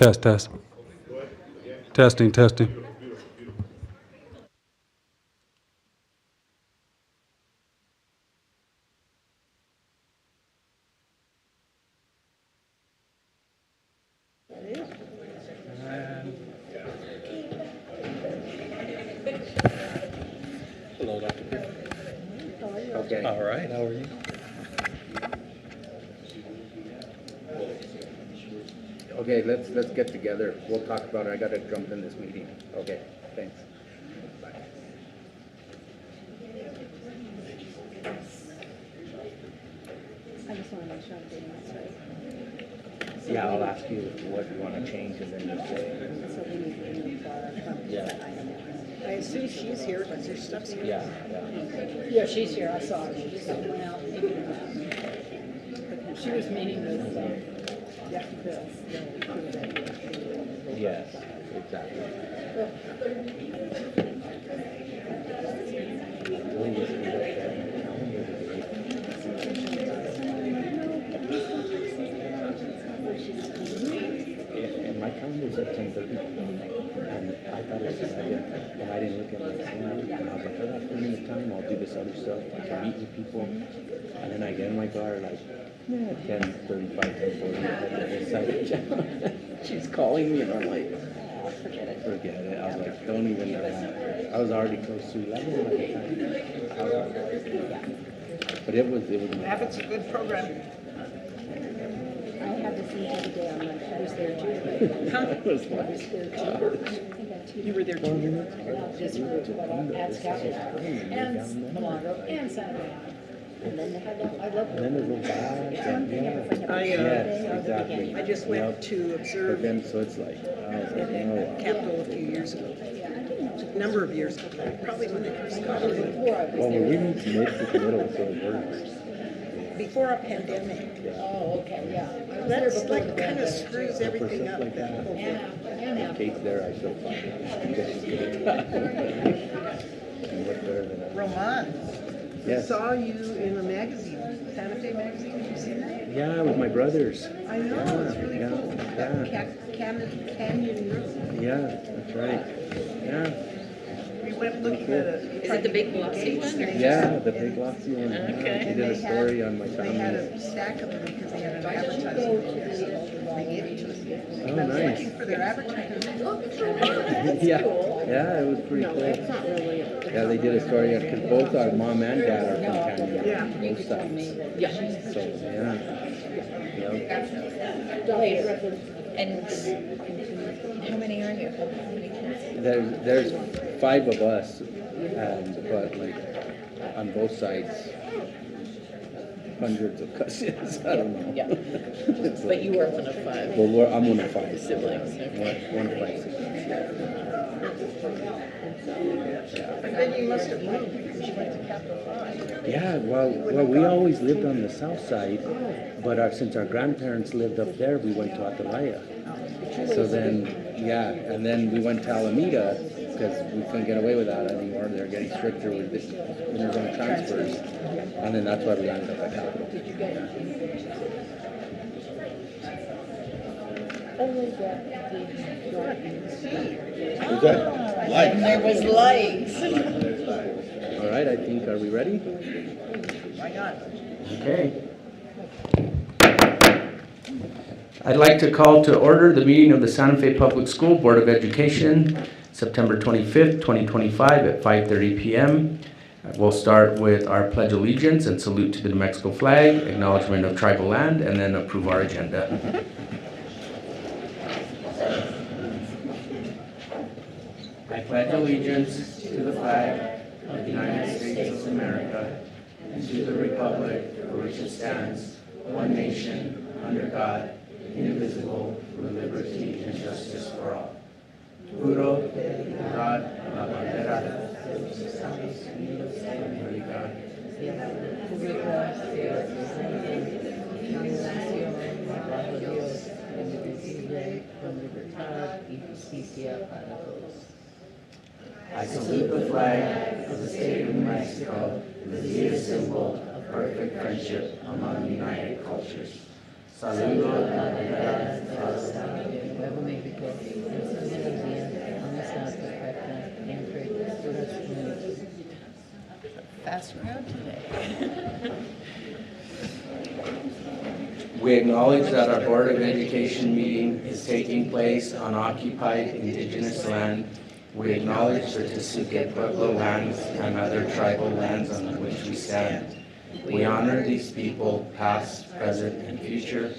Test, test. Testing, testing. Hello, Dr. Pitt. Okay. All right, how are you? Okay, let's get together. We'll talk about it. I gotta jump in this meeting. Okay, thanks. I just want to make sure I'm doing this right. Yeah, I'll ask you what you wanna change and then you'll say. So we need to move from Yeah. that item. I assume she's here, but her stuff's here. Yeah, yeah. Yeah, she's here, I saw her, she just went out. She was meeting with, Bill. Yes, exactly. And my calendar's at 10:30, and I thought it was a good idea, and I didn't look at my calendar, and I was like, oh, that's 10 minutes time, I'll do this other stuff, I can meet with people, and then I get in my car, like, 10:35, 10:40, I had to decide. She's calling me, and I'm like, forget it, I was like, don't even, I was already close to 11 at the time. But it was Abbott's a good program. I have this every day on lunch, I was there too. Huh? It was I was there too. You were there too. Just for ads, and Milagro, and Santa Fe. And then they had, I love And then there's little bags, and yes, exactly. I just went to But observe then, so it's like, I was like, no. Capitol a few years ago. A number of years ago, probably when they first got it. Well, we're reading to mid to middle, so it works. Before a pandemic. Oh, okay, yeah. That's like kind of screws For everything stuff up. like That whole thing. Yeah. Kate's there, I feel fine. I guess she's good at that. She much better than I. Roman, I Yes. saw you in a magazine, Santa Fe magazine. Have you seen that? Yeah, with my brothers. I know, it's really Yeah, cool. yeah. Canyon Road. Yeah, that's right. Yeah. We went looking at it. Is it the big glossy one? Or Yeah, the big glossy one. Okay. She did a story on my They had family. a stack of them because they had an advertising in there, so they gave it to us. Oh, And I was nice. looking for their advertising. Yeah, yeah, it was pretty cool. Yeah, they did a story because both our mom and dad are from Canada. Yeah. Both sides. Yeah. So, yeah. And how many are you? How many kids? There's 5 of us, but like on both sides, hundreds of cousins. I don't know. Yeah. It's But like- you are one of 5. Well, I'm one of 5 Siblings, One of 5 siblings. But then you must have moved because you went to Capitol High. Yeah, well, we always lived on the south side, but since our grandparents lived up there, we went to Atalaya. So then, yeah, and then we went to Alameda because we couldn't get away with that anymore. They're getting stricter with the interzone transfers, and then that's why we ended up at Capitol. Is that And there was lights. all right? I think. Are we ready? Why not? Okay. I'd like to call to order the meeting of the Santa Fe Public School Board of Education, September 25th, 2025 at 5:30 p.m. We'll start with our pledge allegiance and salute to the New Mexico flag, acknowledgement of tribal land, and then approve our agenda. I pledge allegiance to the flag of the United States of America and to the republic for which it stands, one nation, under God, indivisible, with liberty and justice for all. Juro por la bandera de los Estados Unidos de América. I salute the flag of the state of New Mexico, the symbol of perfect friendship among united cultures. Saludo Navidad Nuevo México, buenos días, ¿cómo estás? Perfecta, entre todas. Fast crowd today. We acknowledge that our Board of Education meeting is taking place on occupied indigenous land. We acknowledge the Tesuque Pueblo lands and other tribal lands on which we stand. We honor these people, past, present, and future.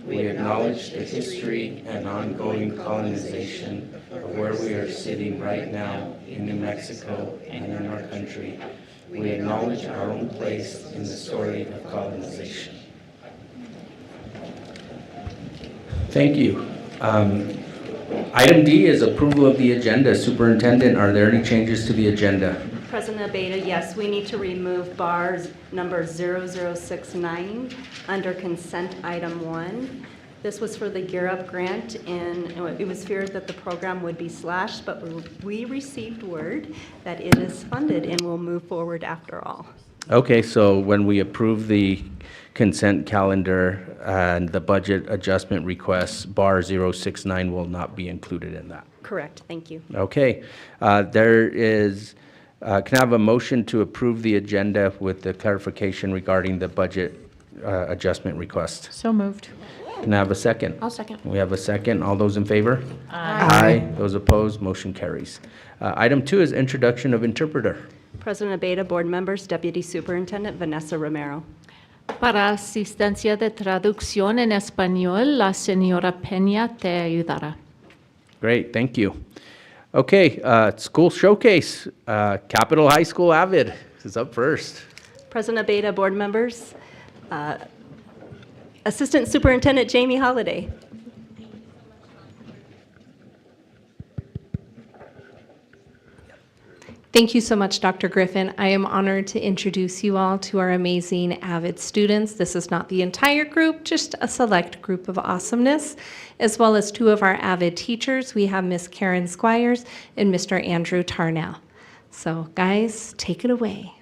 We acknowledge the history and ongoing colonization of where we are sitting right now in New Mexico and in our country. We acknowledge our own place in the story of colonization. Thank you. Item D is approval of the agenda. Superintendent, are there any changes to the agenda? President Abeta, yes, we need to remove bars number 0069 under consent item 1. This was for the Gear Up grant, and it was feared that the program would be slashed, but we received word that it is funded and will move forward after all. Okay, so when we approve the consent calendar and the budget adjustment requests, bar 069 will not be included in that. Correct, thank you. Okay, there is, can I have a motion to approve the agenda with the clarification regarding the budget adjustment request? So moved. Can I have a second? I'll second. We have a second. All those in favor? Aye. Those opposed, motion carries. Item 2 is introduction of interpreter. President Abeta, board members, Deputy Superintendent Vanessa Romero. Para asistencia de traducción en español, la señora Peña te ayudará. Great, thank you. Okay, school showcase. Capitol High School Avid is up first. President Abeta, board members, Assistant Superintendent Jamie Holliday. Thank you so much, Dr. Griffin. I am honored to introduce you all to our amazing AVID students. This is not the entire group, just a select group of awesomeness, as well as 2 of our AVID teachers. We have Miss Karen Squires and Mr. Andrew Tarnell. So guys, take it away.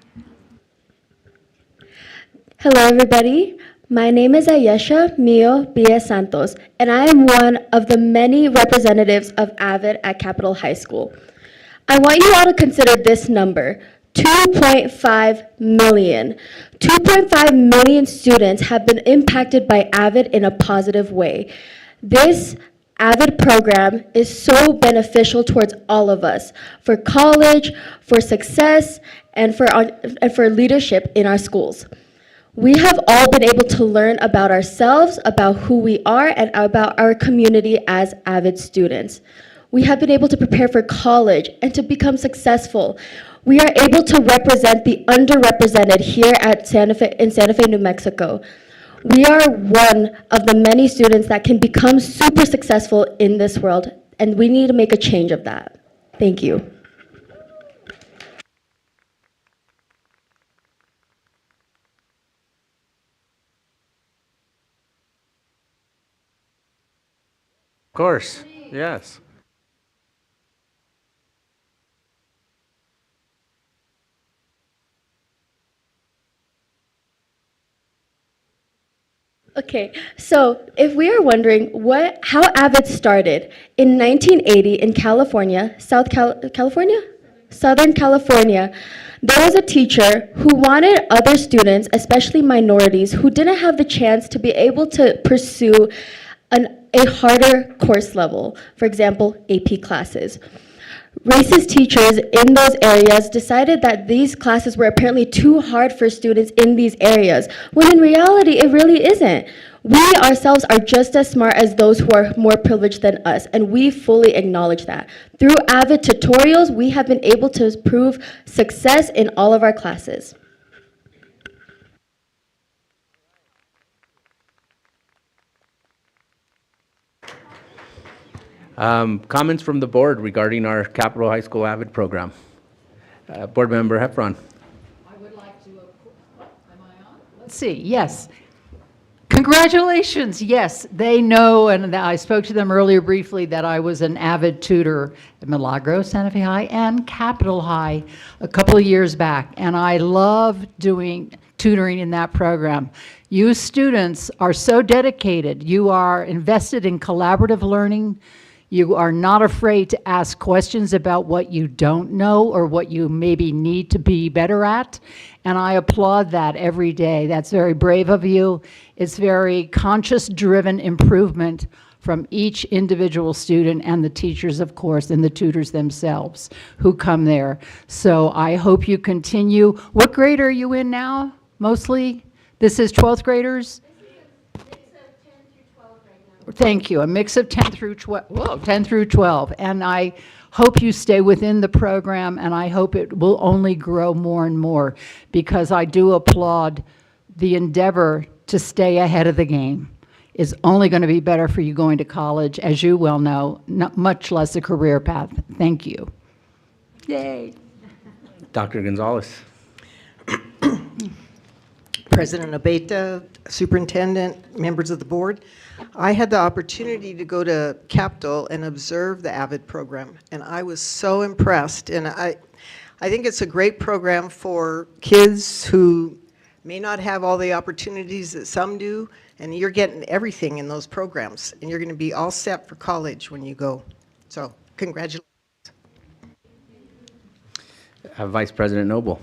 Hello, everybody. My name is Ayesha Mio Bias Santos, and I am one of the many representatives of AVID at Capitol High School. I want you all to consider this number, 2.5 million. 2.5 million students have been impacted by AVID in a positive way. This AVID program is so beneficial towards all of us, for college, for success, and for leadership in our schools. We have all been able to learn about ourselves, about who we are, and about our community as AVID students. We have been able to prepare for college and to become successful. We are able to represent the underrepresented here at Santa Fe, New Mexico. We are one of the many students that can become super successful in this world, and we need to make a change of that. Thank you. Of course, yes. Okay, so if we are wondering how AVID started, in 1980 in California, Southern California, there was a teacher who wanted other students, especially minorities, who didn't have the chance to be able to pursue a harder course level, for example, AP classes. Racist teachers in those areas decided that these classes were apparently too hard for students in these areas, when in reality, it really isn't. We ourselves are just as smart as those who are more privileged than us, and we fully acknowledge that. Through AVID tutorials, we have been able to prove success in all of our classes. Comments from the board regarding our Capitol High School AVID program. Board Member Heffron. I would like to, am I on? Let's see, yes. Congratulations, yes, they know, and I spoke to them earlier briefly, that I was an AVID tutor at Milagro, Santa Fe High, and Capitol High a couple of years back, and I love tutoring in that program. You students are so dedicated. You are invested in collaborative learning. You are not afraid to ask questions about what you don't know or what you maybe need to be better at. And I applaud that every day. That's very brave of you. It's very conscious-driven improvement from each individual student and the teachers, of course, and the tutors themselves who come there. So I hope you continue. What grade are you in now, mostly? This is 12th graders? Thank you, a mix of 10 through 12, whoa, 10 through 12. And I hope you stay within the program, and I hope it will only grow more and more, because I do applaud the endeavor to stay ahead of the game. Is only going to be better for you going to college, as you well know, much less a career path. Thank you. Yay. Dr. Gonzalez. President Abeta, Superintendent, members of the board. I had the opportunity to go to Capitol and observe the AVID program, and I was so impressed. And I think it's a great program for kids who may not have all the opportunities that some do, and you're getting everything in those programs, and you're going to be all set for college when you go. So congratulations. Vice President Noble.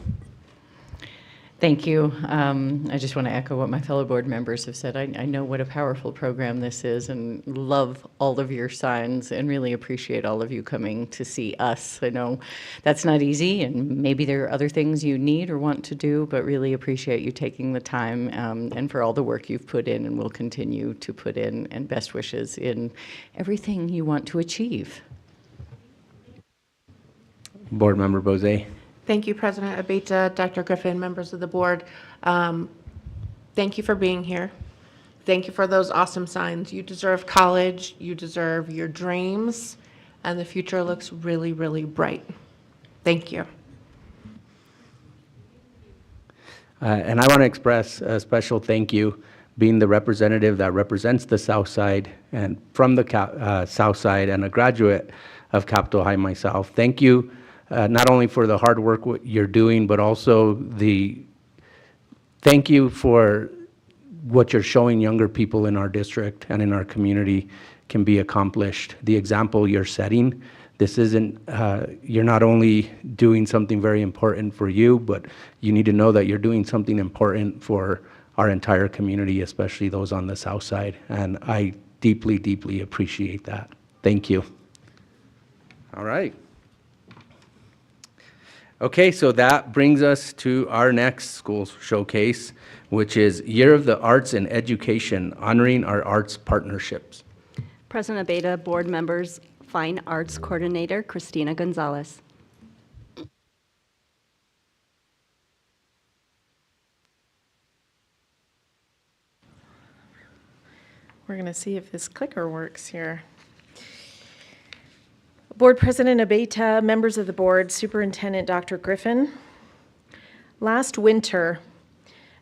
Thank you. I just want to echo what my fellow board members have said. I know what a powerful program this is and love all of your signs and really appreciate all of you coming to see us. I know that's not easy, and maybe there are other things you need or want to do, but really appreciate you taking the time and for all the work you've put in and will continue to put in, and best wishes in everything you want to achieve. Board Member Bozé. Thank you, President Abeta, Dr. Griffin, members of the board. Thank you for being here. Thank you for those awesome signs. You deserve college, you deserve your dreams, and the future looks really, really bright. Thank you. And I want to express a special thank you, being the representative that represents the South Side and from the South Side and a graduate of Capitol High myself. Thank you. Not only for the hard work you're doing, but also thank you for what you're showing younger people in our district and in our community can be accomplished. The example you're setting, this isn't, you're not only doing something very important for you, but you need to know that you're doing something important for our entire community, especially those on the South Side. And I deeply, deeply appreciate that. Thank you. All right. Okay, so that brings us to our next school showcase, which is Year of the Arts in Education, honoring our arts partnerships. President Abeta, board members, Fine Arts Coordinator Christina Gonzalez. We're going to see if this clicker works here. Board President Abeta, members of the board, Superintendent Dr. Griffin. Last winter,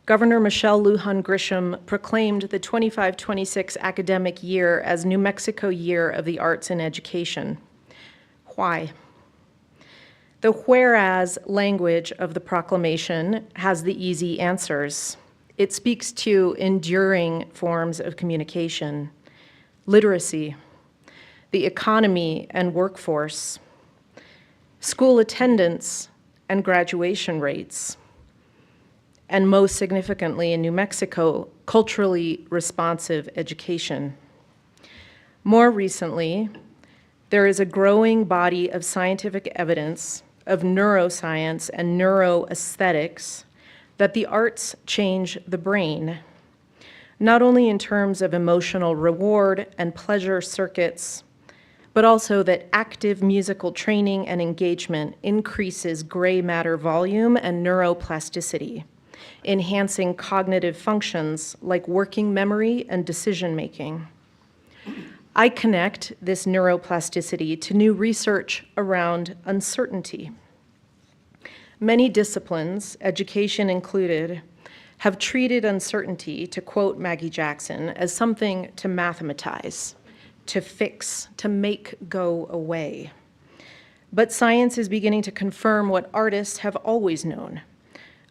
Governor Michelle Lujan Grisham proclaimed the 25-26 academic year as New Mexico Year of the Arts in Education. Why? The whereas language of the proclamation has the easy answers. It speaks to enduring forms of communication, literacy, the economy and workforce, school attendance and graduation rates, and most significantly in New Mexico, culturally responsive education. More recently, there is a growing body of scientific evidence of neuroscience and neuroaesthetics that the arts change the brain, not only in terms of emotional reward and pleasure circuits, but also that active musical training and engagement increases gray matter volume and neuroplasticity, enhancing cognitive functions like working memory and decision-making. I connect this neuroplasticity to new research around uncertainty. Many disciplines, education included, have treated uncertainty, to quote Maggie Jackson, as something to mathematize, to fix, to make go away. But science is beginning to confirm what artists have always known.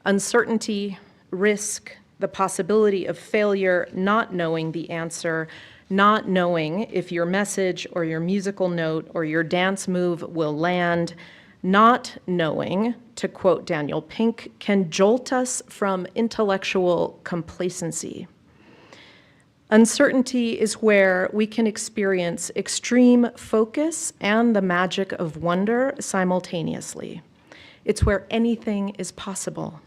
Uncertainty risk, the possibility of failure, not knowing the answer, not knowing if your message or your musical note or your dance move will land, not knowing, to quote Daniel Pink, can jolt us from intellectual complacency. Uncertainty is where we can experience extreme focus and the magic of wonder simultaneously. It's where anything is possible,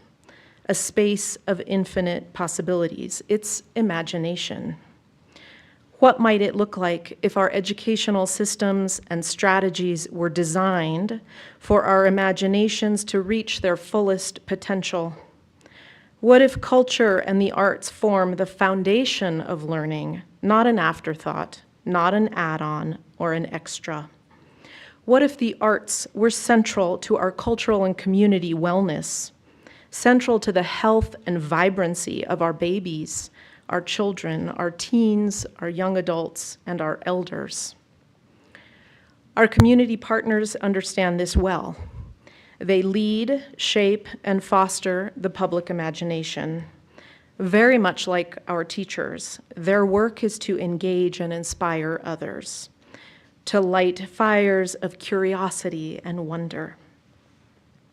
a space of infinite possibilities. It's imagination. What might it look like if our educational systems and strategies were designed for our imaginations to reach their fullest potential? What if culture and the arts form the foundation of learning, not an afterthought, not an add-on or an extra? What if the arts were central to our cultural and community wellness, central to the health and vibrancy of our babies, our children, our teens, our young adults, and our elders? Our community partners understand this well. They lead, shape, and foster the public imagination. Very much like our teachers, their work is to engage and inspire others, to light fires of curiosity and wonder.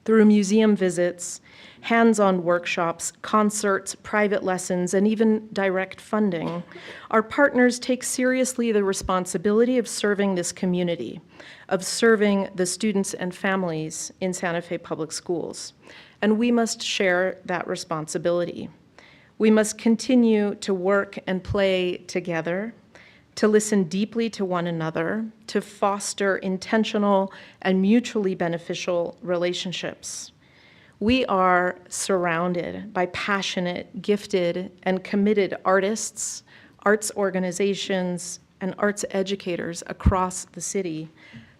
Through museum visits, hands-on workshops, concerts, private lessons, and even direct funding, our partners take seriously the responsibility of serving this community, of serving the students and families in Santa Fe Public Schools. And we must share that responsibility. We must continue to work and play together, to listen deeply to one another, to foster intentional and mutually beneficial relationships. We are surrounded by passionate, gifted, and committed artists, arts organizations, and arts educators across the city,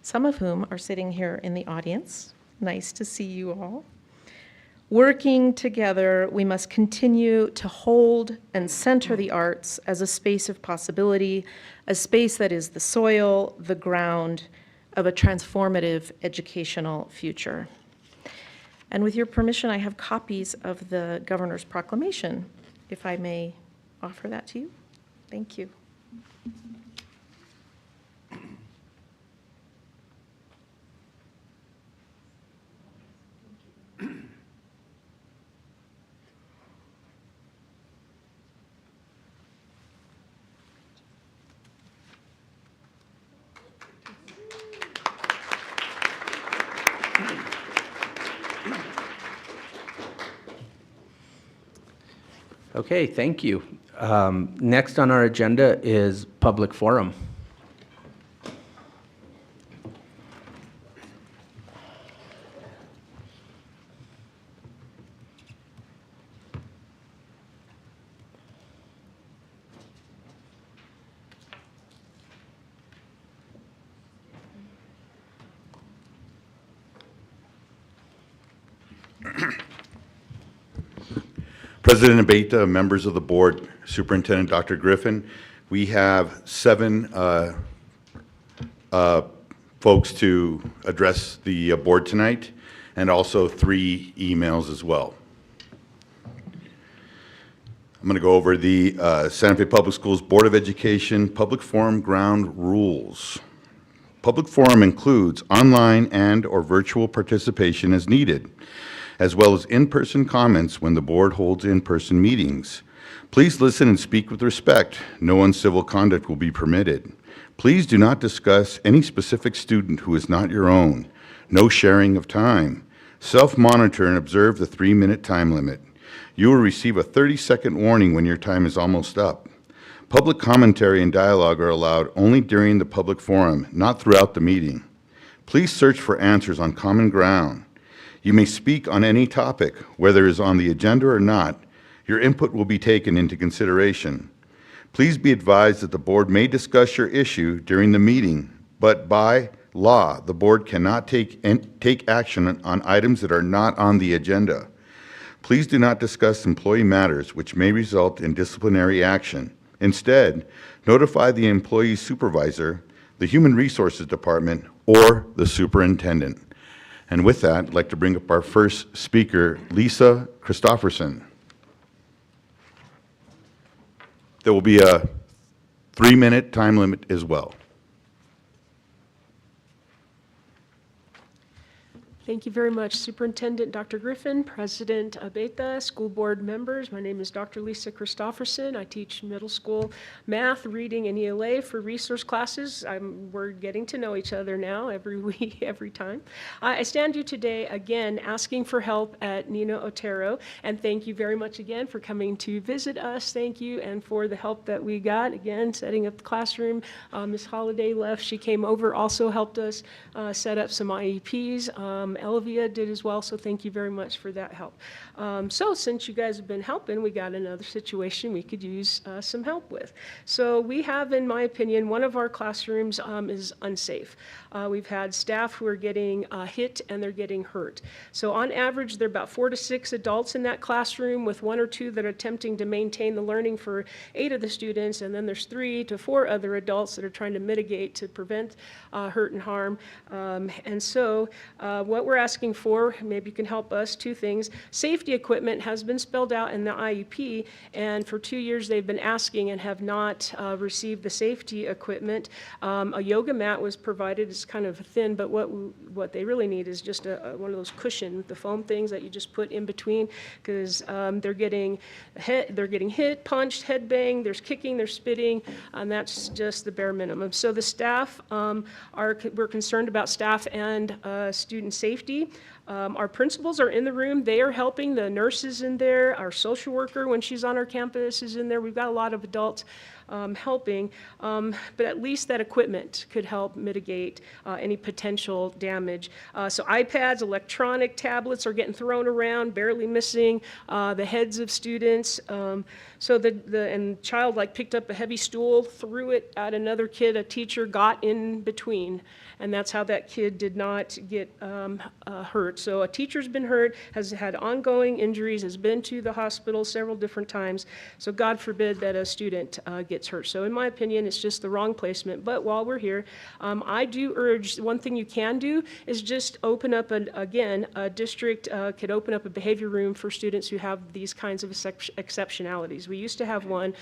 some of whom are sitting here in the audience. Nice to see you all. Working together, we must continue to hold and center the arts as a space of possibility, a space that is the soil, the ground of a transformative educational future. And with your permission, I have copies of the Governor's Proclamation, if I may offer that to you. Thank you. Okay, thank you. Next on our agenda is public forum. President Abeyta, members of the board, Superintendent Dr. Griffin, we have 7 folks to address the board tonight, and also 3 emails as well. I'm going to go over the Santa Fe Public Schools Board of Education Public Forum Ground Rules. Public forum includes online and/or virtual participation as needed, as well as in-person comments when the board holds in-person meetings. Please listen and speak with respect. No uncivil conduct will be permitted. Please do not discuss any specific student who is not your own. No sharing of time. Self-monitor and observe the 3-minute time limit. You will receive a 30-second warning when your time is almost up. Public commentary and dialogue are allowed only during the public forum, not throughout the meeting. Please search for answers on common ground. You may speak on any topic, whether it is on the agenda or not. Your input will be taken into consideration. Please be advised that the board may discuss your issue during the meeting, but by law, the board cannot take action on items that are not on the agenda. Please do not discuss employee matters which may result in disciplinary action. Instead, notify the employee's supervisor, the Human Resources Department, or the superintendent. And with that, I'd like to bring up our first speaker, Lisa Christofferson. There will be a 3-minute time limit as well. Thank you very much, Superintendent Dr. Griffin, President Abeta, school board members. My name is Dr. Lisa Christofferson. I teach middle school math, reading, and ELA for resource classes. We're getting to know each other now every week, every time. I stand you today again asking for help at Nina Otero, and thank you very much again for coming to visit us. Thank you, and for the help that we got, again, setting up the classroom. Ms. Holliday left. She came over, also helped us set up some IEPs. Elvia did as well, so thank you very much for that help. So since you guys have been helping, we got another situation we could use some help with. So we have, in my opinion, one of our classrooms is unsafe. We've had staff who are getting hit and they're getting hurt. So on average, there are about 4 to 6 adults in that classroom, with 1 or 2 that are attempting to maintain the learning for 8 of the students, and then there's 3 to 4 other adults that are trying to mitigate to prevent hurt and harm. And so what we're asking for, maybe you can help us, 2 things. Safety equipment has been spelled out in the IEP, and for 2 years they've been asking and have not received the safety equipment. A yoga mat was provided. It's kind of thin, but what they really need is just one of those cushion, the foam things that you just put in between, because they're getting hit, punched, head banged, there's kicking, there's spitting, and that's just the bare minimum. So the staff we're concerned about staff and student safety. Our principals are in the room. They are helping. The nurse is in there. Our social worker, when she's on our campus, is in there. We've got a lot of adults helping, but at least that equipment could help mitigate any potential damage. So iPads, electronic tablets are getting thrown around, barely missing the heads of students. So and child picked up a heavy stool, threw it at another kid. A teacher got in between, and that's how that kid did not get hurt. So a teacher's been hurt, has had ongoing injuries, has been to the hospital several different times. So God forbid that a student gets hurt. So in my opinion, it's just the wrong placement. But while we're here, I do urge, one thing you can do is just open up, again, a district could open up a behavior room for students who have these kinds of exceptionalities. We used to have one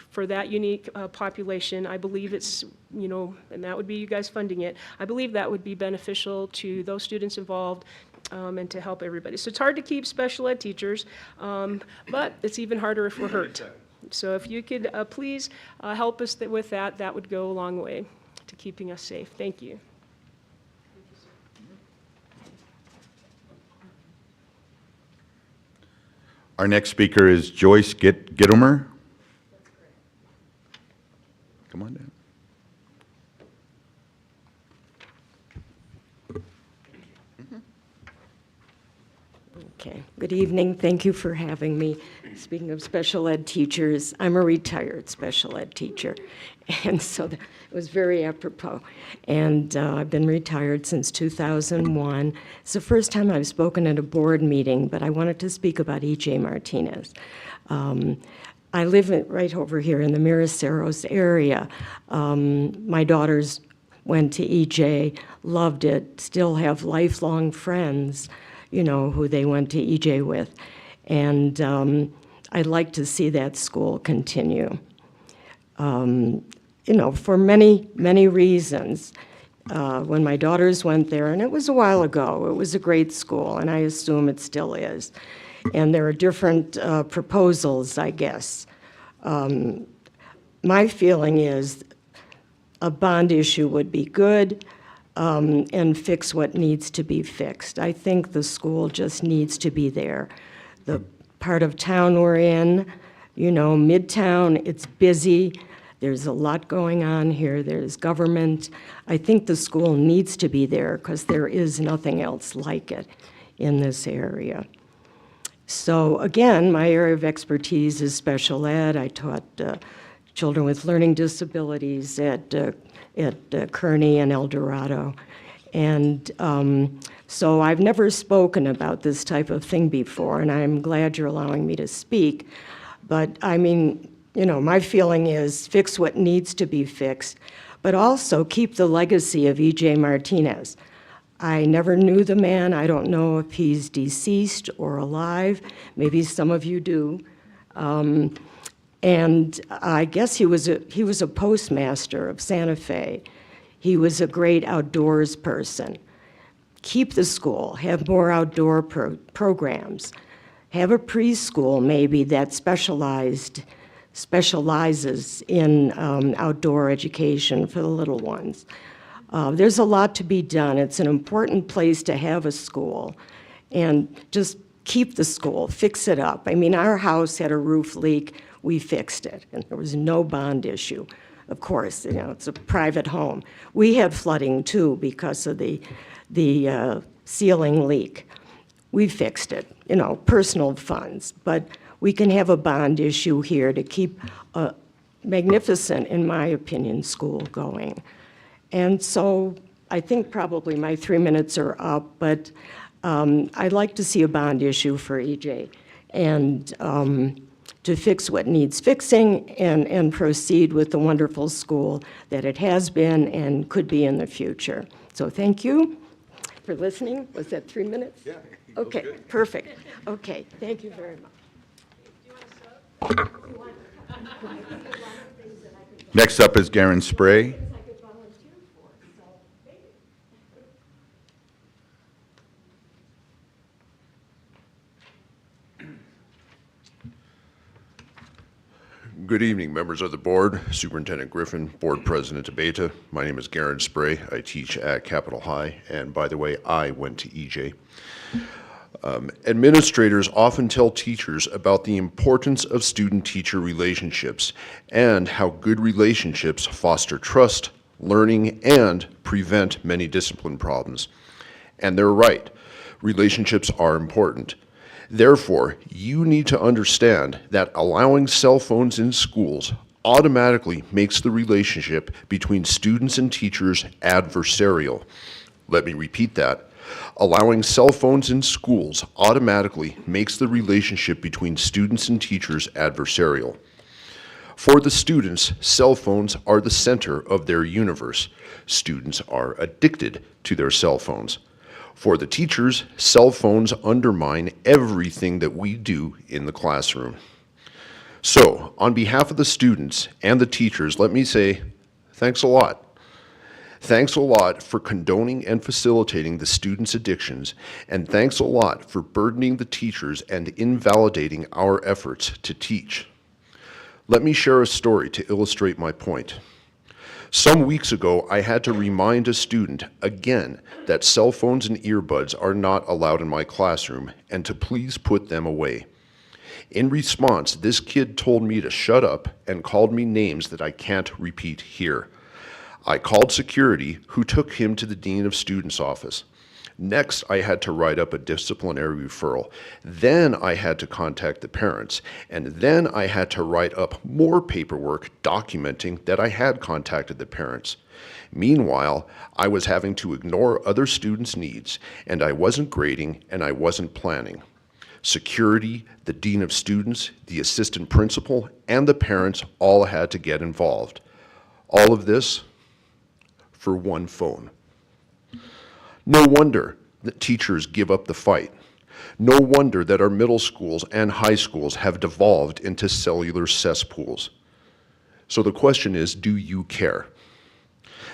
for that unique population. I believe it's, and that would be you guys funding it. I believe that would be beneficial to those students involved and to help everybody. So it's hard to keep special ed teachers, but it's even harder if we're hurt. So if you could please help us with that, that would go a long way to keeping us safe. Thank you. Our next speaker is Joyce Gittimer. Come on down. Okay, good evening. Thank you for having me. Speaking of special ed teachers, I'm a retired special ed teacher, and so it was very apropos. And I've been retired since 2001. It's the first time I've spoken at a board meeting, but I wanted to speak about E.J. Martinez. I live right over here in the Miraceros area. My daughters went to EJ, loved it, still have lifelong friends, who they went to EJ with. And I'd like to see that school continue. For many, many reasons. When my daughters went there, and it was a while ago, it was a great school, and I assume it still is. And there are different proposals, I guess. My feeling is a bond issue would be good, and fix what needs to be fixed. I think the school just needs to be there. The part of town we're in, Midtown, it's busy. There's a lot going on here. There's government. I think the school needs to be there because there is nothing else like it in this area. So again, my area of expertise is special ed. I taught children with learning disabilities at Kearney and El Dorado. And so I've never spoken about this type of thing before, and I'm glad you're allowing me to speak. But I mean, my feeling is fix what needs to be fixed, but also keep the legacy of E.J. Martinez. I never knew the man. I don't know if he's deceased or alive. Maybe some of you do. And I guess he was a postmaster of Santa Fe. He was a great outdoors person. Keep the school, have more outdoor programs. Have a preschool maybe that specializes in outdoor education for the little ones. There's a lot to be done. It's an important place to have a school. And just keep the school, fix it up. I mean, our house had a roof leak, we fixed it, and there was no bond issue. Of course, it's a private home. We had flooding too because of the ceiling leak. We fixed it, personal funds, but we can have a bond issue here to keep a magnificent, in my opinion, school going. And so I think probably my 3 minutes are up, but I'd like to see a bond issue for EJ and to fix what needs fixing and proceed with the wonderful school that it has been and could be in the future. So thank you for listening. Was that 3 minutes? Yeah. Okay, perfect. Okay, thank you very much. Next up is Garen Spray. Good evening, members of the board, Superintendent Griffin, Board President Abeta. My name is Garen Spray. I teach at Capitol High, and by the way, I went to EJ. Administrators often tell teachers about the importance of student-teacher relationships and how good relationships foster trust, learning, and prevent many discipline problems. And they're right. Relationships are important. Therefore, you need to understand that allowing cell phones in schools automatically makes the relationship between students and teachers adversarial. Let me repeat that. Allowing cell phones in schools automatically makes the relationship between students and teachers adversarial. For the students, cell phones are the center of their universe. Students are addicted to their cell phones. For the teachers, cell phones undermine everything that we do in the classroom. So, on behalf of the students and the teachers, let me say, thanks a lot. Thanks a lot for condoning and facilitating the students' addictions, and thanks a lot for burdening the teachers and invalidating our efforts to teach. Let me share a story to illustrate my point. Some weeks ago, I had to remind a student again that cell phones and earbuds are not allowed in my classroom and to please put them away. In response, this kid told me to shut up and called me names that I can't repeat here. I called security, who took him to the dean of students' office. Next, I had to write up a disciplinary referral. Then I had to contact the parents. And then I had to write up more paperwork documenting that I had contacted the parents. Meanwhile, I was having to ignore other students' needs, and I wasn't grading and I wasn't planning. Security, the dean of students, the assistant principal, and the parents all had to get involved. All of this for one phone. No wonder that teachers give up the fight. No wonder that our middle schools and high schools have devolved into cellular cesspools. So the question is, do you care?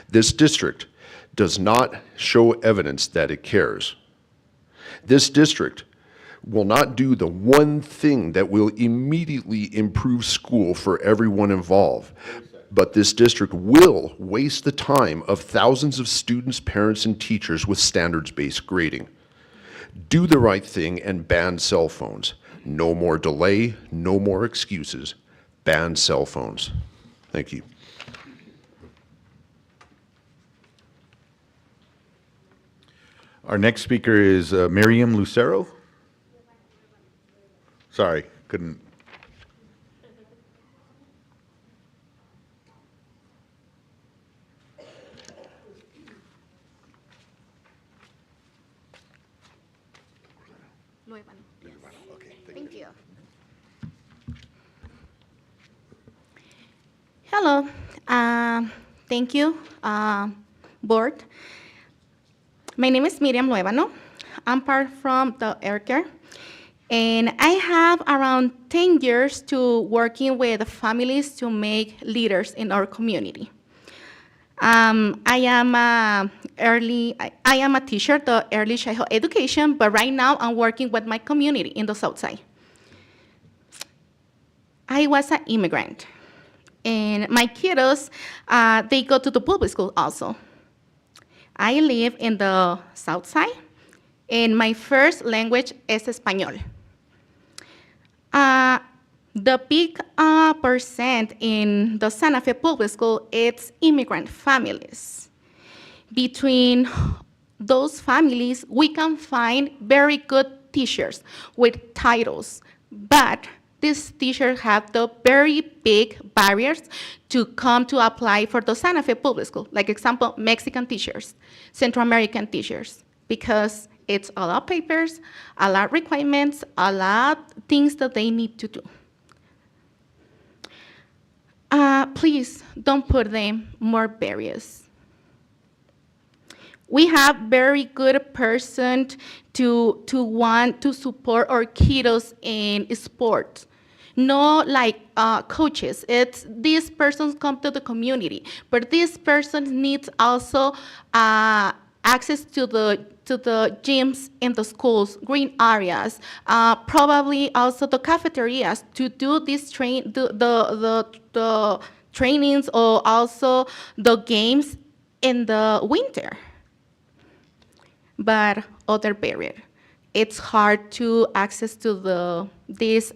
This district does not show evidence that it cares. This district will not do the one thing that will immediately improve school for everyone involved. But this district will waste the time of thousands of students, parents, and teachers with standards-based grading. Do the right thing and ban cell phones. No more delay, no more excuses. Ban cell phones. Thank you. Our next speaker is Miriam Lucero. Sorry, couldn't. Thank you. Hello. Thank you, board. My name is Miriam Luevano. I'm part from the Air Care. And I have around 10 years to working with families to make leaders in our community. I am a teacher, the early childhood education, but right now I'm working with my community in the South Side. I was an immigrant, and my kiddos, they go to the public school also. I live in the South Side, and my first language is Espanol. The big percent in the Santa Fe Public School, it's immigrant families. Between those families, we can find very good teachers with titles, but these teachers have the very big barriers to come to apply for the Santa Fe Public School. Like example, Mexican teachers, Central American teachers, because it's a lot of papers, a lot of requirements, a lot of things that they need to do. Please don't put them more barriers. We have very good person to want to support our kiddos in sports. No like coaches, it's these persons come to the community, but this person needs also access to the gyms in the schools, green areas, probably also the cafeterias to do this the trainings or also the games in the winter. But other barrier, it's hard to access to these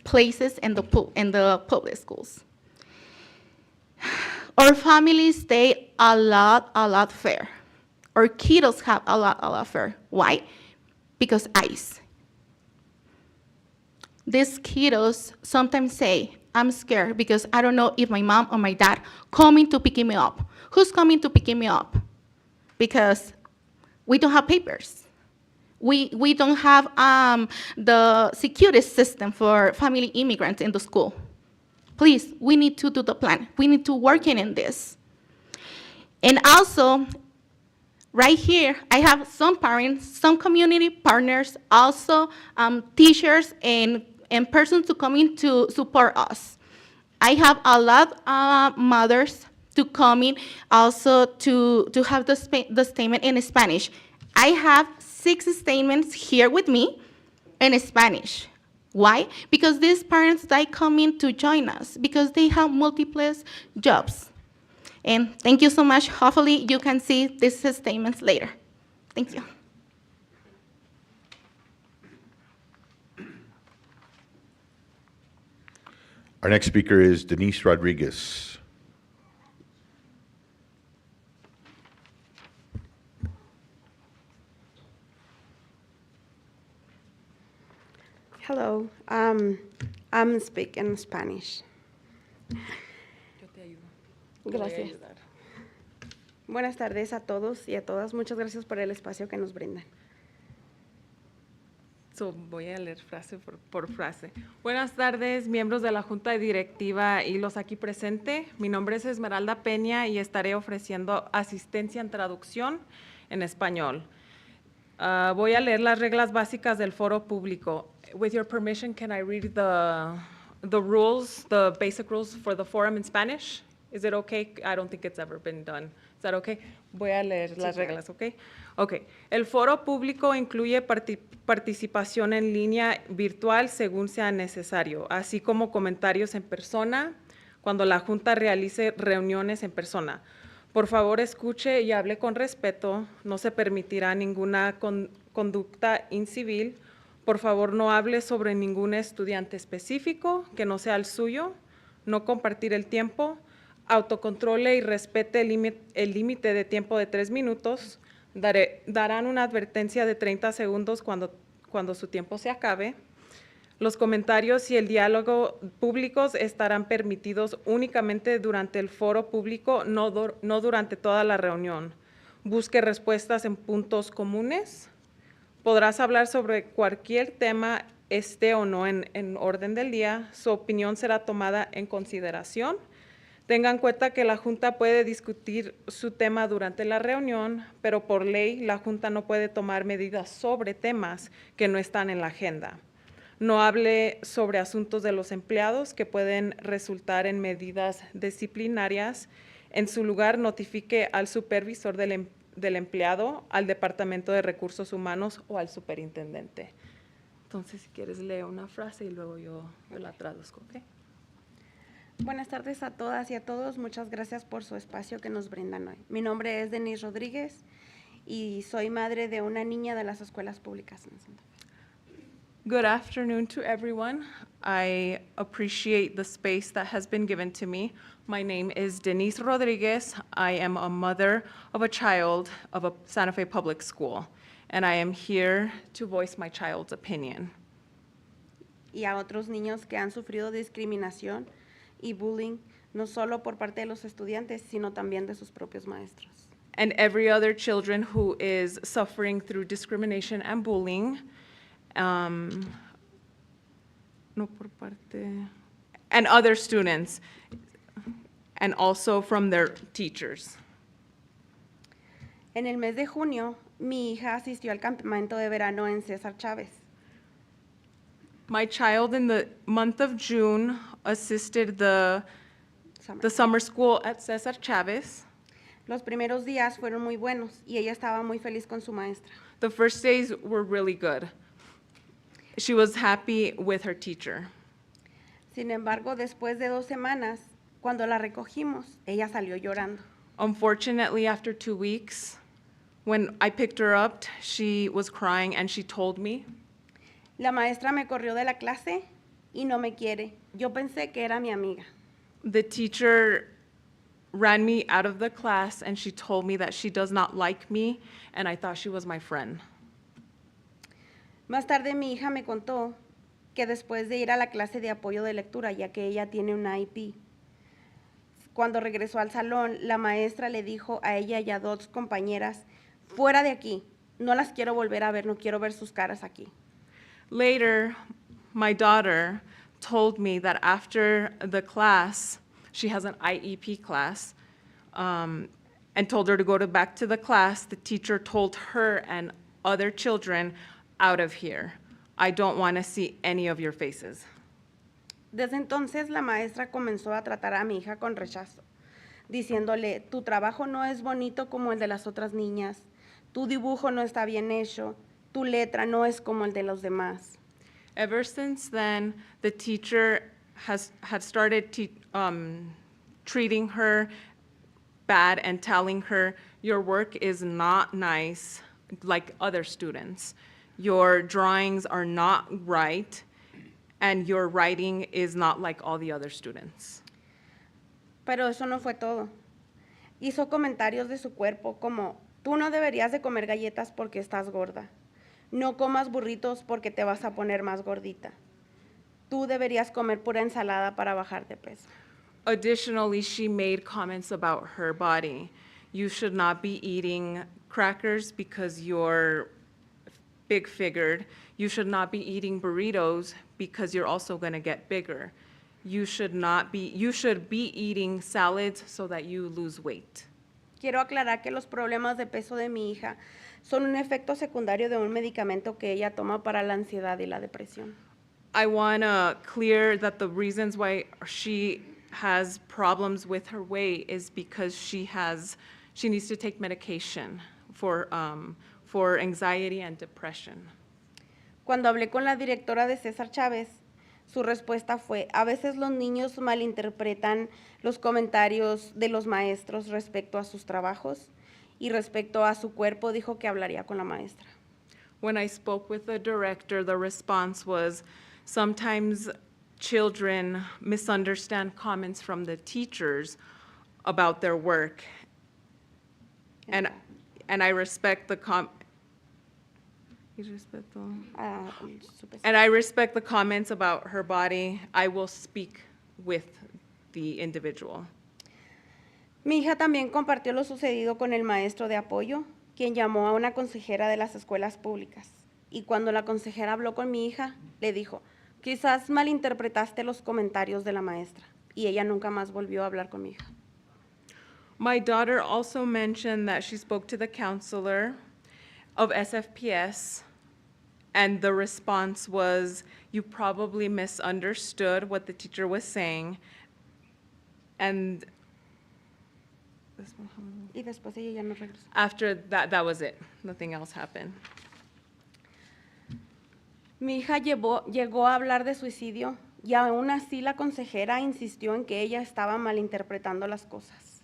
places in the public schools. Our families stay a lot fair. Our kiddos have a lot fair. Why? Because ICE. These kiddos sometimes say, I'm scared because I don't know if my mom or my dad coming to pick me up. Who's coming to pick me up? Because we don't have papers. We don't have the security system for family immigrants in the school. Please, we need to do the plan. We need to work in this. And also, right here, I have some parents, some community partners, also teachers and persons to come in to support us. I have a lot of mothers to come in also to have the statement in Spanish. I have 6 statements here with me in Spanish. Why? Because these parents, they come in to join us because they have multiple jobs. And thank you so much. Hopefully you can see these statements later. Thank you. Our next speaker is Denise Rodriguez. Hello, I'm speaking Spanish. Gracias. Buenas tardes a todos y a todas. Muchas gracias por el espacio que nos brindan. Voy a leer frase por frase. Buenas tardes, miembros de la Junta Directiva y los aquí presentes. Mi nombre es Esmeralda Peña y estaré ofreciendo asistencia en traducción en español. Voy a leer las reglas básicas del foro público. With your permission, can I read the rules, the basic rules for the forum in Spanish? Is it okay? I don't think it's ever been done. Is that okay? Voy a leer las reglas, ¿ok? Ok. El foro público incluye participación en línea virtual según sea necesario, así como comentarios en persona cuando la Junta realice reuniones en persona. Por favor, escuche y hable con respeto. No se permitirá ninguna conducta incivil. Por favor, no hable sobre ningún estudiante específico que no sea el suyo. No compartir el tiempo. Autocontrole y respete el límite de tiempo de 3 minutos. Darán una advertencia de 30 segundos cuando su tiempo se acabe. Los comentarios y el diálogo públicos estarán permitidos únicamente durante el foro público, no durante toda la reunión. Busque respuestas en puntos comunes. Podrás hablar sobre cualquier tema, esté o no en orden del día. Su opinión será tomada en consideración. Tenga en cuenta que la Junta puede discutir su tema durante la reunión, pero por ley la Junta no puede tomar medidas sobre temas que no están en la agenda. No hable sobre asuntos de los empleados que pueden resultar en medidas disciplinarias. En su lugar, notifique al supervisor del empleado, al Departamento de Recursos Humanos o al superintendente. Entonces, si quieres, lee una frase y luego yo la traduzco, ¿ok? Buenas tardes a todas y a todos. Muchas gracias por su espacio que nos brindan hoy. Mi nombre es Denise Rodríguez y soy madre de una niña de las escuelas públicas en Santa Fe. Good afternoon to everyone. I appreciate the space that has been given to me. My name is Denise Rodriguez. I am a mother of a child of a Santa Fe public school, and I am here to voice my child's opinion. Y a otros niños que han sufrido discriminación y bullying, no solo por parte de los estudiantes, sino también de sus propios maestros. And every other children who is suffering through discrimination and bullying, no por parte, and other students, and also from their teachers. En el mes de junio, mi hija asistió al campamento de verano en César Chávez. My child in the month of June assisted the summer school at Cesar Chavez. Los primeros días fueron muy buenos y ella estaba muy feliz con su maestra. The first days were really good. She was happy with her teacher. Sin embargo, después de 2 semanas, cuando la recogimos, ella salió llorando. Unfortunately, after 2 weeks, when I picked her up, she was crying and she told me, La maestra me corrió de la clase y no me quiere. Yo pensé que era mi amiga. the teacher ran me out of the class and she told me that she does not like me and I thought she was my friend. Más tarde mi hija me contó que después de ir a la clase de apoyo de lectura, ya que ella tiene una IP, cuando regresó al salón, la maestra le dijo a ella y a 2 compañeras, fuera de aquí, no las quiero volver a ver, no quiero ver sus caras aquí. Later, my daughter told me that after the class, she has an IEP class, and told her to go back to the class. The teacher told her and other children, out of here. I don't want to see any of your faces. Desde entonces, la maestra comenzó a tratar a mi hija con rechazo, diciéndole, tu trabajo no es bonito como el de las otras niñas, tu dibujo no está bien hecho, tu letra no es como el de los demás. Ever since then, the teacher had started treating her bad and telling her, your work is not nice like other students. Your drawings are not right, and your writing is not like all the other students. Pero eso no fue todo. Hizo comentarios de su cuerpo como, tú no deberías de comer galletas porque estás gorda. No comas burritos porque te vas a poner más gordita. Tú deberías comer pura ensalada para bajar de peso. Additionally, she made comments about her body. You should not be eating crackers because you're big-figured. You should not be eating burritos because you're also going to get bigger. You should be eating salads so that you lose weight. Quiero aclarar que los problemas de peso de mi hija son un efecto secundario de un medicamento que ella toma para la ansiedad y la depresión. I want to clear that the reasons why she has problems with her weight is because she needs to take medication for anxiety and depression. Cuando hablé con la directora de César Chávez, su respuesta fue, a veces los niños malinterpretan los comentarios de los maestros respecto a sus trabajos y respecto a su cuerpo, dijo que hablaría con la maestra. When I spoke with the director, the response was, sometimes children misunderstand comments from the teachers about their work. And I respect the and I respect the comments about her body. I will speak with the individual. Mi hija también compartió lo sucedido con el maestro de apoyo, quien llamó a una consejera de las escuelas públicas. Y cuando la consejera habló con mi hija, le dijo, quizás malinterpretaste los comentarios de la maestra. y ella nunca más volvió a hablar con mi hija. My daughter also mentioned that she spoke to the counselor of SFPS, and the response was, you probably misunderstood what the teacher was saying. And Y después ella ya no regresó. after that, that was it. Nothing else happened. Mi hija llegó a hablar de suicidio y aún así la consejera insistió en que ella estaba malinterpretando las cosas.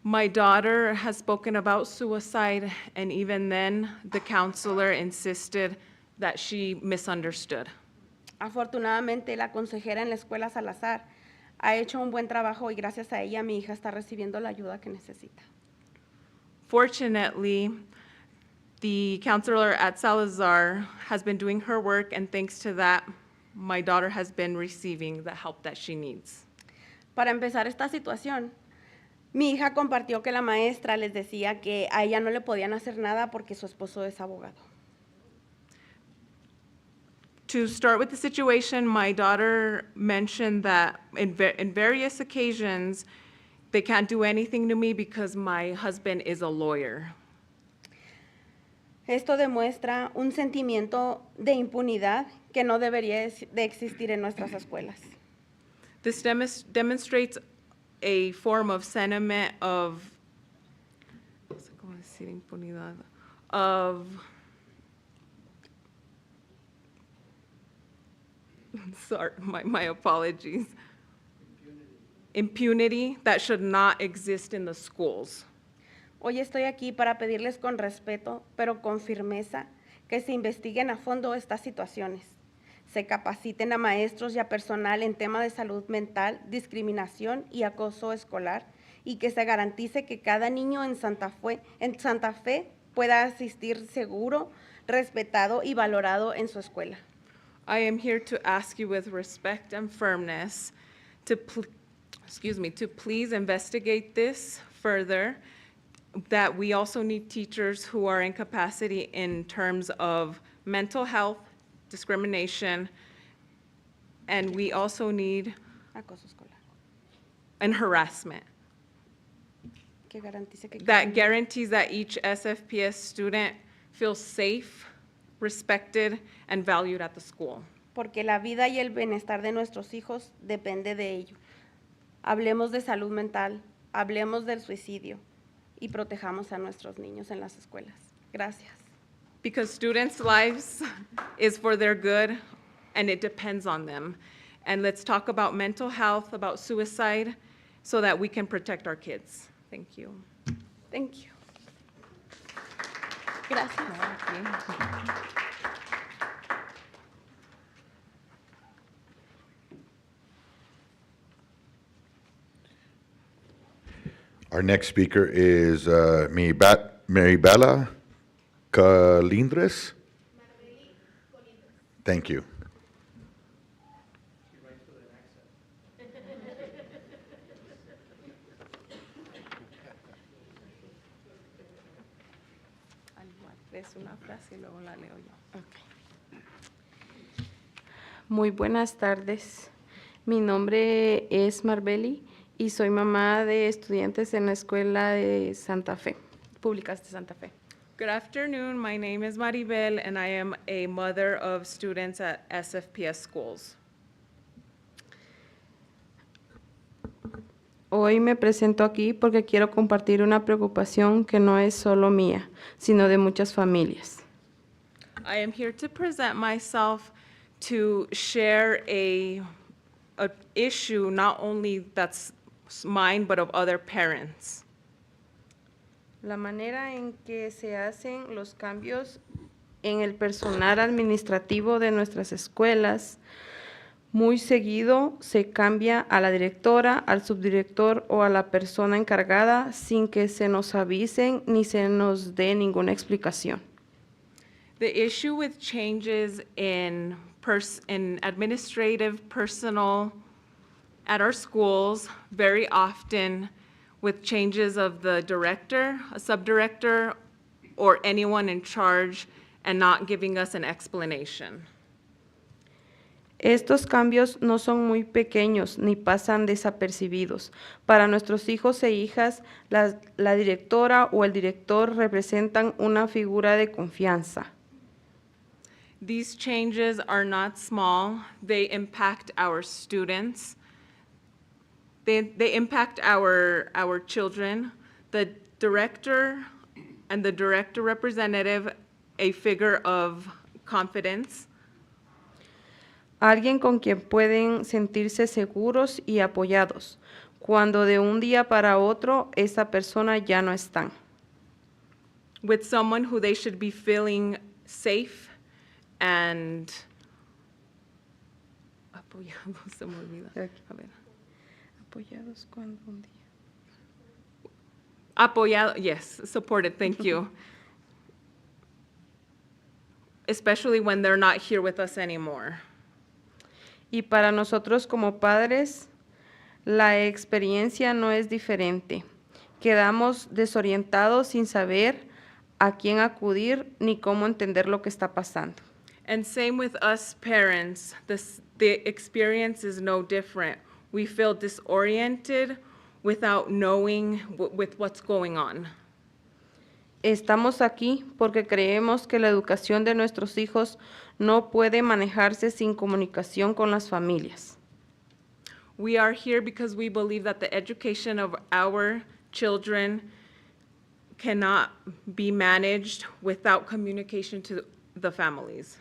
My daughter has spoken about suicide, and even then, the counselor insisted that she misunderstood. Afortunadamente, la consejera en la escuela Salazar ha hecho un buen trabajo y gracias a ella mi hija está recibiendo la ayuda que necesita. Fortunately, the counselor at Salazar has been doing her work, and thanks to that, my daughter has been receiving the help that she needs. Para empezar esta situación, mi hija compartió que la maestra les decía que a ella no le podían hacer nada porque su esposo es abogado. To start with the situation, my daughter mentioned that in various occasions, they can't do anything to me because my husband is a lawyer. Esto demuestra un sentimiento de impunidad que no debería de existir en nuestras escuelas. This demonstrates a form of sentiment of, ¿cómo decir impunidad? Of, sorry, my apologies. Impunity that should not exist in the schools. Hoy estoy aquí para pedirles con respeto, pero con firmeza, que se investiguen a fondo estas situaciones, se capaciten a maestros y a personal en tema de salud mental, discriminación y acoso escolar, y que se garantice que cada niño en Santa Fe pueda asistir seguro, respetado y valorado en su escuela. I am here to ask you with respect and firmness to please investigate this further, that we also need teachers who are in capacity in terms of mental health, discrimination, and we also need Acoso escolar. and harassment. Que garantice que That guarantees that each SFPS student feels safe, respected, and valued at the school. Porque la vida y el bienestar de nuestros hijos depende de ello. Hablemos de salud mental, hablemos del suicidio y protejamos a nuestros niños en las escuelas. Gracias. Because students' lives is for their good, and it depends on them. And let's talk about mental health, about suicide, so that we can protect our kids. Thank you. Thank you. Gracias. Our next speaker is Maribela Colindres. Thank you. Es una frase y luego la leo yo. Muy buenas tardes. Mi nombre es Marbeli y soy mamá de estudiantes en la escuela de Santa Fe, públicas de Santa Fe. Good afternoon. My name is Maribel, and I am a mother of students at SFPS schools. Hoy me presento aquí porque quiero compartir una preocupación que no es solo mía, sino de muchas familias. I am here to present myself to share a issue not only that's mine, but of other parents. La manera en que se hacen los cambios en el personal administrativo de nuestras escuelas, muy seguido se cambia a la directora, al subdirector o a la persona encargada sin que se nos avisen ni se nos dé ninguna explicación. The issue with changes in administrative personnel at our schools, very often with changes of the director, a subdirector, or anyone in charge, and not giving us an explanation. Estos cambios no son muy pequeños ni pasan desapercibidos. Para nuestros hijos e hijas, la directora o el director representan una figura de confianza. These changes are not small. They impact our students. They impact our children. The director and the director representative, a figure of confidence. Alguien con quien pueden sentirse seguros y apoyados, cuando de un día para otro esa persona ya no está. With someone who they should be feeling safe and apoyados, se me olvida. A ver. Apoyados cuando un día. Apoyado, yes, supported, thank you. Especially when they're not here with us anymore. Y para nosotros como padres, la experiencia no es diferente. Quedamos desorientados sin saber a quién acudir ni cómo entender lo que está pasando. And same with us parents. The experience is no different. We feel disoriented without knowing with what's going on. Estamos aquí porque creemos que la educación de nuestros hijos no puede manejarse sin comunicación con las familias. We are here because we believe that the education of our children cannot be managed without communication to the families.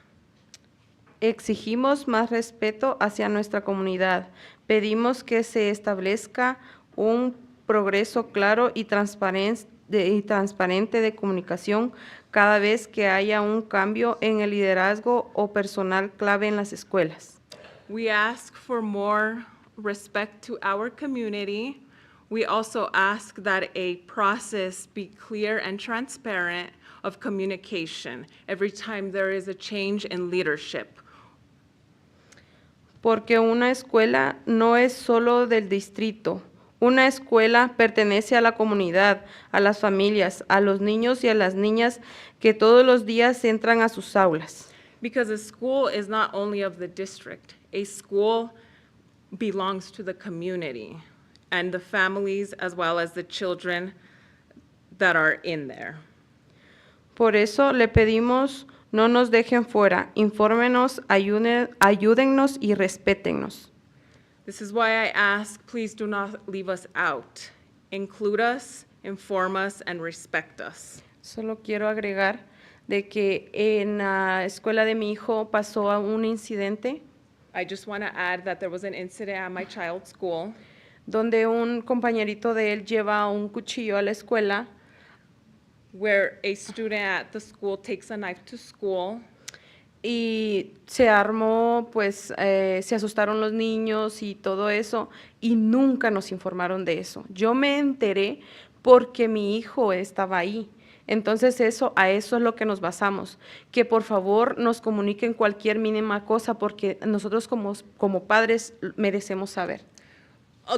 Exigimos más respeto hacia nuestra comunidad. Pedimos que se establezca un progreso claro y transparente de comunicación cada vez que haya un cambio en el liderazgo o personal clave en las escuelas. We ask for more respect to our community. We also ask that a process be clear and transparent of communication every time there is a change in leadership. Porque una escuela no es solo del distrito. Una escuela pertenece a la comunidad, a las familias, a los niños y a las niñas que todos los días entran a sus aulas. Because a school is not only of the district. A school belongs to the community and the families as well as the children that are in there. Por eso le pedimos, no nos dejen fuera, infórmenos, ayúdennos y respétennos. This is why I ask, please do not leave us out. Include us, inform us, and respect us. Solo quiero agregar de que en la escuela de mi hijo pasó un incidente I just want to add that there was an incident at my child's school donde un compañerito de él lleva un cuchillo a la escuela where a student at the school takes a knife to school. Y se armó, pues se asustaron los niños y todo eso, y nunca nos informaron de eso. Yo me enteré porque mi hijo estaba ahí. Entonces a eso es lo que nos basamos, que por favor nos comuniquen cualquier mínima cosa porque nosotros como padres merecemos saber.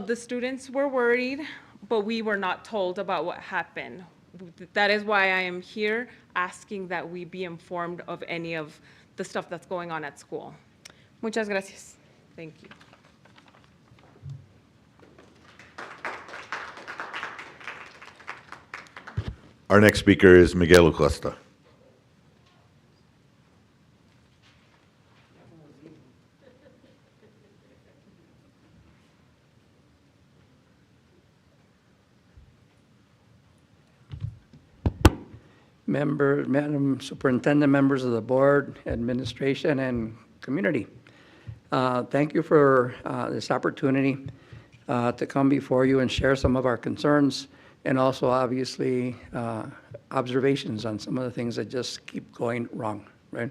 The students were worried, but we were not told about what happened. That is why I am here asking that we be informed of any of the stuff that's going on at school. Muchas gracias. Thank you. Our next speaker is Miguel Acosta. Madam Superintendent, members of the board, administration, and community. Thank you for this opportunity to come before you and share some of our concerns and also obviously observations on some of the things that just keep going wrong, right?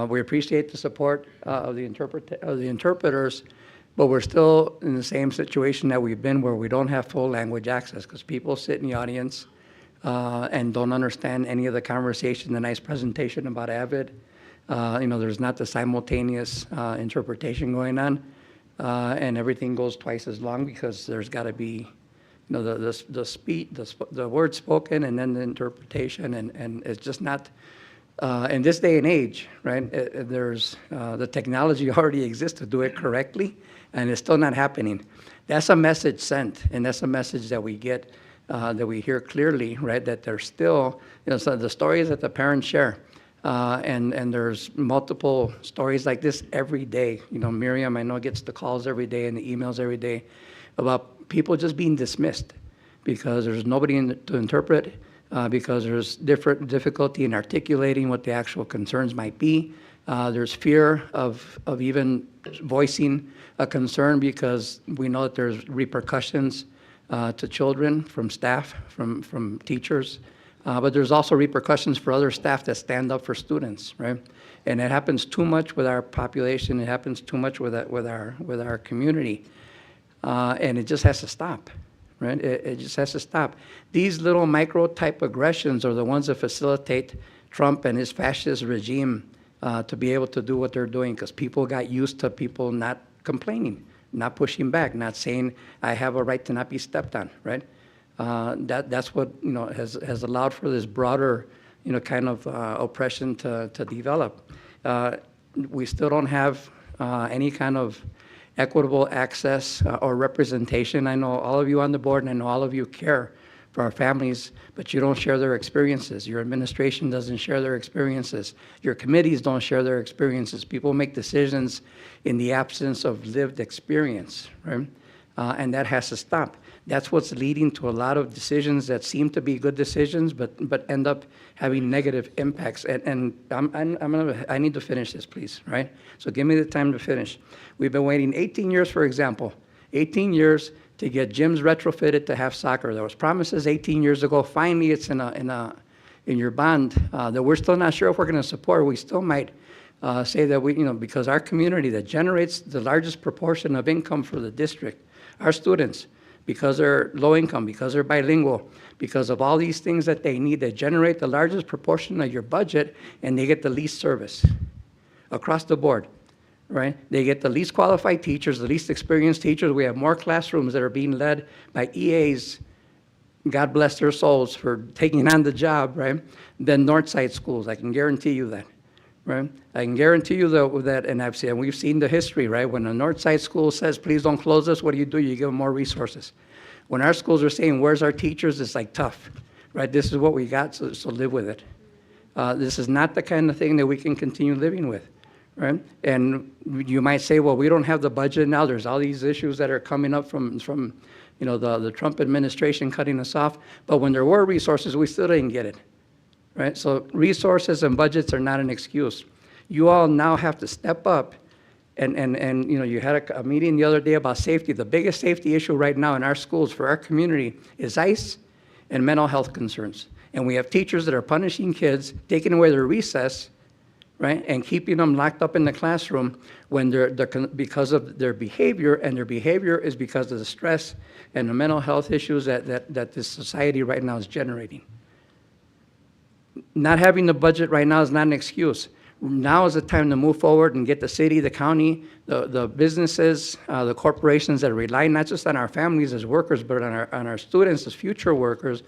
We appreciate the support of the interpreters, but we're still in the same situation that we've been where we don't have full language access because people sit in the audience and don't understand any of the conversation, the nice presentation about AVID. There's not the simultaneous interpretation going on, and everything goes twice as long because there's got to be, the word spoken and then the interpretation, and it's just not In this day and age, right, there's the technology already exists to do it correctly, and it's still not happening. That's a message sent, and that's a message that we get, that we hear clearly, right, that there's still, so the stories that the parents share, and there's multiple stories like this every day. Miriam, I know, gets the calls every day and the emails every day about people just being dismissed because there's nobody to interpret, because there's difficulty in articulating what the actual concerns might be. There's fear of even voicing a concern because we know that there's repercussions to children from staff, from teachers. But there's also repercussions for other staff that stand up for students, right? And it happens too much with our population. It happens too much with our community, and it just has to stop, right? It just has to stop. These little micro type aggressions are the ones that facilitate Trump and his fascist regime to be able to do what they're doing, because people got used to people not complaining, not pushing back, not saying I have a right to not be stepped on, right? That's what has allowed for this broader kind of oppression to develop. We still don't have any kind of equitable access or representation. I know all of you on the board, and I know all of you care for our families, but you don't share their experiences. Your administration doesn't share their experiences. Your committees don't share their experiences. People make decisions in the absence of lived experience, right? And that has to stop. That's what's leading to a lot of decisions that seem to be good decisions, but end up having negative impacts. And I need to finish this, please, right? So give me the time to finish. We've been waiting 18 years, for example, 18 years to get gyms retrofitted to have soccer. There was promises 18 years ago. Finally, it's in your bond that we're still not sure if we're going to support. We still might say that because our community that generates the largest proportion of income for the district, our students, because they're low income, because they're bilingual, because of all these things that they need, they generate the largest proportion of your budget, and they get the least service across the board, right? They get the least qualified teachers, the least experienced teachers. We have more classrooms that are being led by EAs, God bless their souls for taking on the job, right, than Northside schools. I can guarantee you that. Right? I can guarantee you that, and we've seen the history, right? When a Northside school says, please don't close us, what do? You give them more resources. When our schools are saying, where's our teachers? It's like tough, right? This is what we got, so live with it. This is not the kind of thing that we can continue living with, right? And you might say, well, we don't have the budget now. There's all these issues that are coming up from the Trump administration cutting us off. But when there were resources, we still didn't get it. Right? So resources and budgets are not an excuse. You all now have to step up, and you had a meeting the other day about safety. The biggest safety issue right now in our schools for our community is ICE and mental health concerns. And we have teachers that are punishing kids, taking away their recess, right, and keeping them locked up in the classroom when they're because of their behavior, and their behavior is because of the stress and the mental health issues that this society right now is generating. Not having the budget right now is not an excuse. Now is the time to move forward and get the city, the county, the businesses, the corporations that rely not just on our families as workers, but on our students as future workers.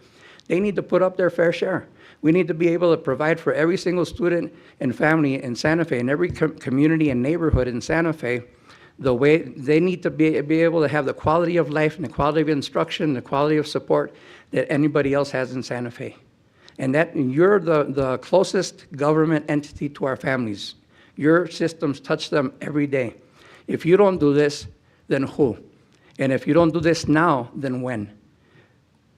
They need to put up their fair share. We need to be able to provide for every single student and family in Santa Fe, and every community and neighborhood in Santa Fe, the way they need to be able to have the quality of life and the quality of instruction, the quality of support that anybody else has in Santa Fe. And that you're the closest government entity to our families. Your systems touch them every day. If you don't do this, then who? And if you don't do this now, then when?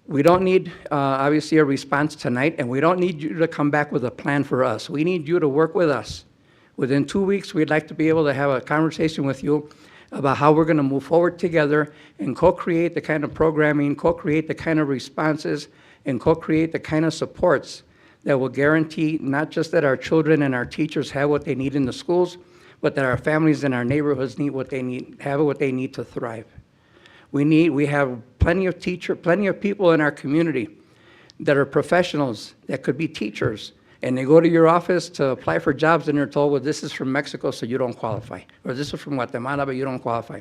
We don't need, obviously, a response tonight, and we don't need you to come back with a plan for us. We need you to work with us. Within 2 weeks, we'd like to be able to have a conversation with you about how we're going to move forward together and co-create the kind of programming, co-create the kind of responses, and co-create the kind of supports that will guarantee not just that our children and our teachers have what they need in the schools, but that our families and our neighborhoods have what they need to thrive. We have plenty of people in our community that are professionals, that could be teachers, and they go to your office to apply for jobs, and they're told, well, this is from Mexico, so you don't qualify. Or this is from Guatemala, but you don't qualify.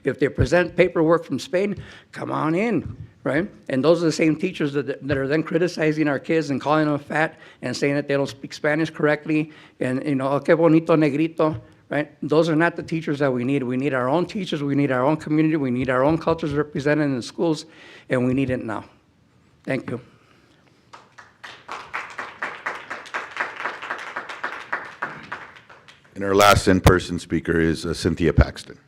If they present paperwork from Spain, come on in, right? And those are the same teachers that are then criticizing our kids and calling them fat and saying that they don't speak Spanish correctly, and, you know, oh, qué bonito negrito, right? Those are not the teachers that we need. We need our own teachers, we need our own community, we need our own cultures represented in the schools, and we need it now. Thank you. And our last in-person speaker is Cynthia Paxton.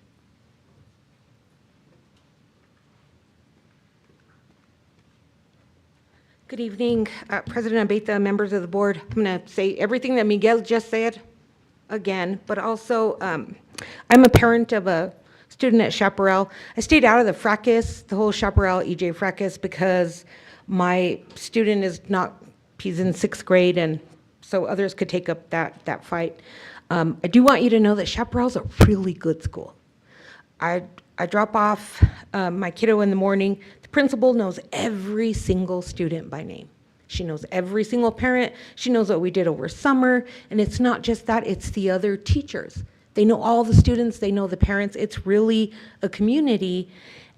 Good evening, President Abeyta, members of the board. I'm going to say everything that Miguel just said again, but also I'm a parent of a student at Chaparral. I stayed out of the fracas, the whole Chaparral EJ fracas, because my student is not, he's in 6th grade, and so others could take up that fight. I do want you to know that Chaparral's a really good school. I drop off my kiddo in the morning. The principal knows every single student by name. She knows every single parent. She knows what we did over summer. And it's not just that, it's the other teachers. They know all the students, they know the parents. It's really a community.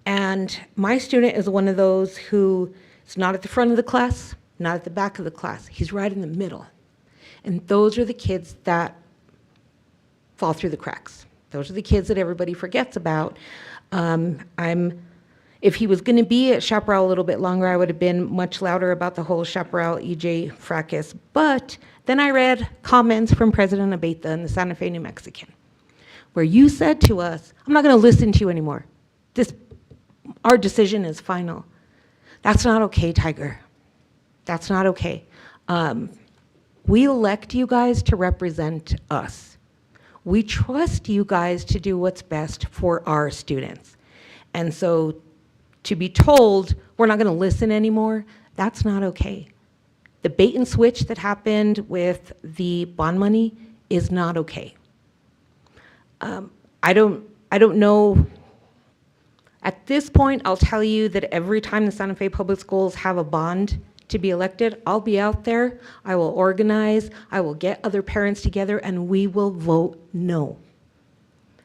And my student is one of those who is not at the front of the class, not at the back of the class. He's right in the middle. And those are the kids that fall through the cracks. Those are the kids that everybody forgets about. If he was going to be at Chaparral a little bit longer, I would have been much louder about the whole Chaparral EJ fracas. But then I read comments from President Abeyta in the Santa Fe New Mexican, where you said to us, I'm not going to listen to you anymore. Our decision is final. That's not okay, Tiger. That's not okay. We elect you guys to represent us. We trust you guys to do what's best for our students. And so to be told we're not going to listen anymore, that's not okay. The bait and switch that happened with the bond money is not okay. I don't know. At this point, I'll tell you that every time the Santa Fe Public Schools have a bond to be elected, I'll be out there, I will organize, I will get other parents together, and we will vote no.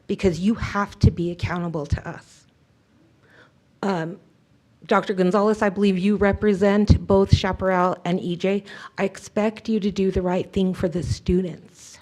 Because you have to be accountable to us. Dr. Gonzalez, I believe you represent both Chaparral and EJ. I expect you to do the right thing for the students.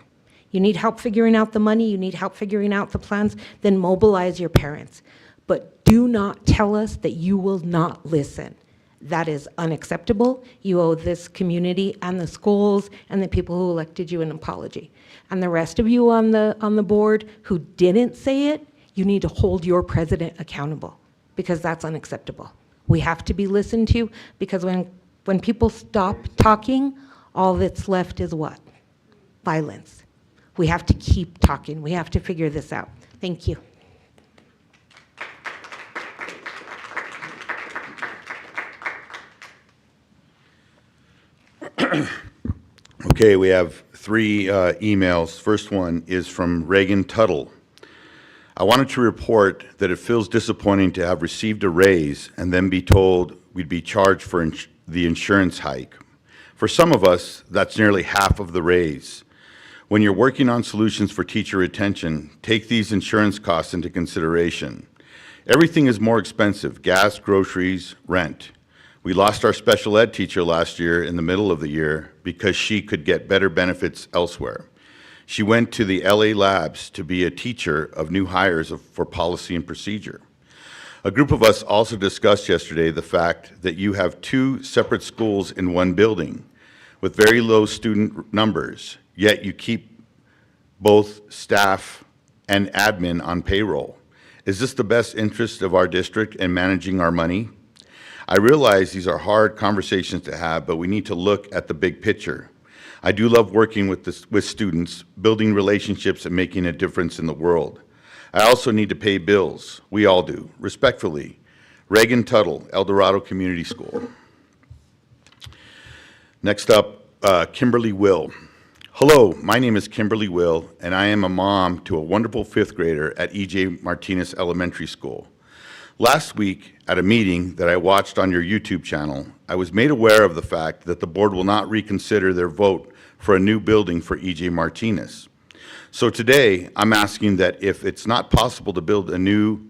You need help figuring out the money, you need help figuring out the plans, then mobilize your parents. But do not tell us that you will not listen. That is unacceptable. You owe this community and the schools and the people who elected you an apology. And the rest of you on the board who didn't say it, you need to hold your president accountable, because that's unacceptable. We have to be listened to, because when people stop talking, all that's left is what? Violence. We have to keep talking. We have to figure this out. Thank you. Okay, we have 3 emails. First one is from Reagan Tuttle. I wanted to report that it feels disappointing to have received a raise and then be told we'd be charged for the insurance hike. For some of us, that's nearly half of the raise. When you're working on solutions for teacher retention, take these insurance costs into consideration. Everything is more expensive: gas, groceries, rent. We lost our special ed teacher last year in the middle of the year because she could get better benefits elsewhere. She went to the LA labs to be a teacher of new hires for policy and procedure. A group of us also discussed yesterday the fact that you have 2 separate schools in one building with very low student numbers, yet you keep both staff and admin on payroll. Is this the best interest of our district in managing our money? I realize these are hard conversations to have, but we need to look at the big picture. I do love working with students, building relationships and making a difference in the world. I also need to pay bills. We all do. Respectfully, Reagan Tuttle, El Dorado Community School. Next up, Kimberly Will. Hello, my name is Kimberly Will, and I am a mom to a wonderful 5th grader at E.J. Martinez Elementary School. Last week, at a meeting that I watched on your YouTube channel, I was made aware of the fact that the board will not reconsider their vote for a new building for E.J. Martinez. So today, I'm asking that if it's not possible to build a new,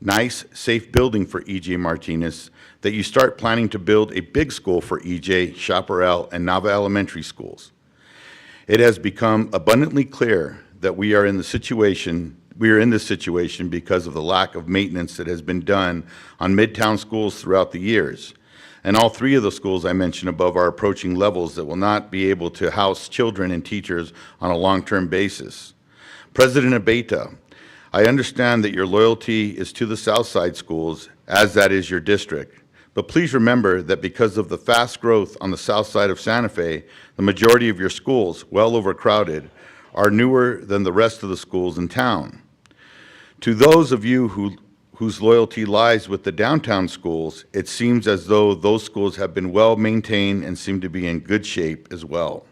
nice, safe building for E.J. Martinez, that you start planning to build a big school for E.J., Chaparral, and Nava Elementary schools. It has become abundantly clear that we are in this situation because of the lack of maintenance that has been done on Midtown schools throughout the years. And all three of the schools I mentioned above are approaching levels that will not be able to house children and teachers on a long-term basis. President Abeyta, I understand that your loyalty is to the Southside schools, as that is your district. But please remember that because of the fast growth on the south side of Santa Fe, the majority of your schools, well overcrowded, are newer than the rest of the schools in town. To those of you whose loyalty lies with the downtown schools, it seems as though those schools have been well maintained and seem to be in good shape as well.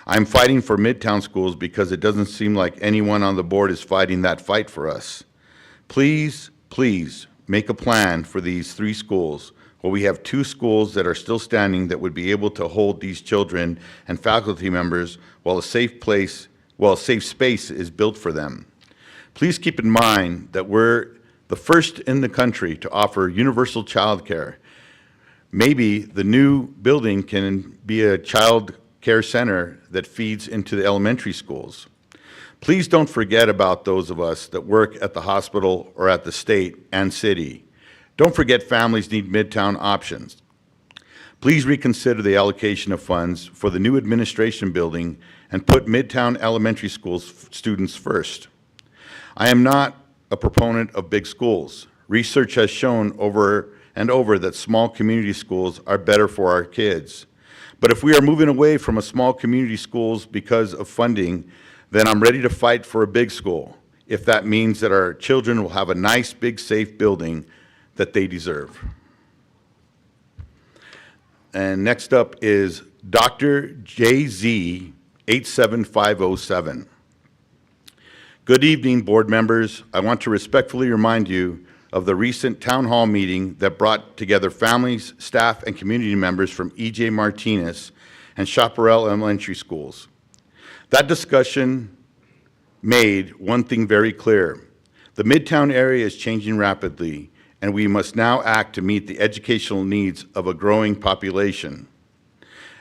I'm fighting for Midtown schools because it doesn't seem like anyone on the board is fighting that fight for us. Please, please make a plan for these three schools. Well, we have two schools that are still standing that would be able to hold these children and faculty members while a safe space is built for them. Please keep in mind that we're the first in the country to offer universal child care. Maybe the new building can be a child care center that feeds into the elementary schools. Please don't forget about those of us that work at the hospital or at the state and city. Don't forget families need Midtown options. Please reconsider the allocation of funds for the new administration building and put Midtown Elementary School students first. I am not a proponent of big schools. Research has shown over and over that small community schools are better for our kids. But if we are moving away from a small community schools because of funding, then I'm ready to fight for a big school, if that means that our children will have a nice, big, safe building that they deserve. And next up is Dr. JZ 87507. Good evening, board members. I want to respectfully remind you of the recent town hall meeting that brought together families, staff, and community members from E.J. Martinez and Chaparral Elementary Schools. That discussion made one thing very clear. The Midtown area is changing rapidly, and we must now act to meet the educational needs of a growing population.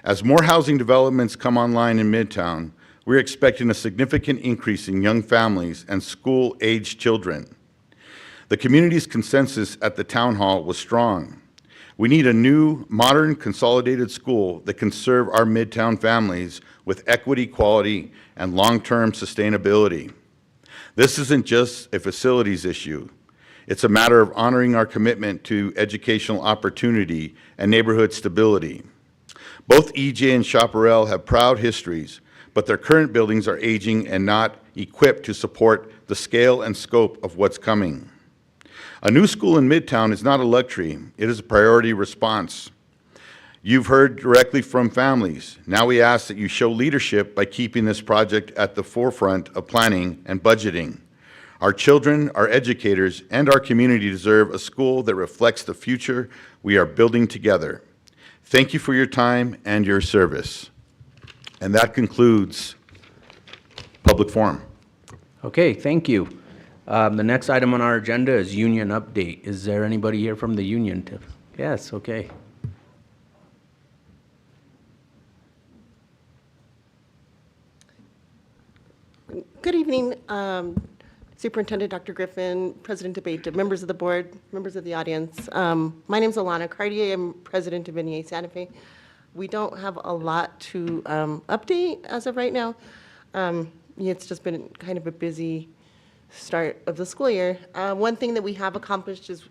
As more housing developments come online in Midtown, we're expecting a significant increase in young families and school-aged children. The community's consensus at the town hall was strong. We need a new, modern, consolidated school that can serve our Midtown families with equity, quality, and long-term sustainability. This isn't just a facilities issue. It's a matter of honoring our commitment to educational opportunity and neighborhood stability. Both EJ and Chaparral have proud histories, but their current buildings are aging and not equipped to support the scale and scope of what's coming. A new school in Midtown is not a luxury, it is a priority response. You've heard directly from families. Now we ask that you show leadership by keeping this project at the forefront of planning and budgeting. Our children, our educators, and our community deserve a school that reflects the future we are building together. Thank you for your time and your service. And that concludes public forum. Okay, thank you. The next item on our agenda is union update. Is there anybody here from the union? Yes, okay. Good evening, Superintendent Dr. Griffin, President Abeyta, members of the board, members of the audience. My name is Alana Cartier. I'm president of NEA Santa Fe. We don't have a lot to update as of right now. It's just been kind of a busy start of the school year. One thing that we have accomplished is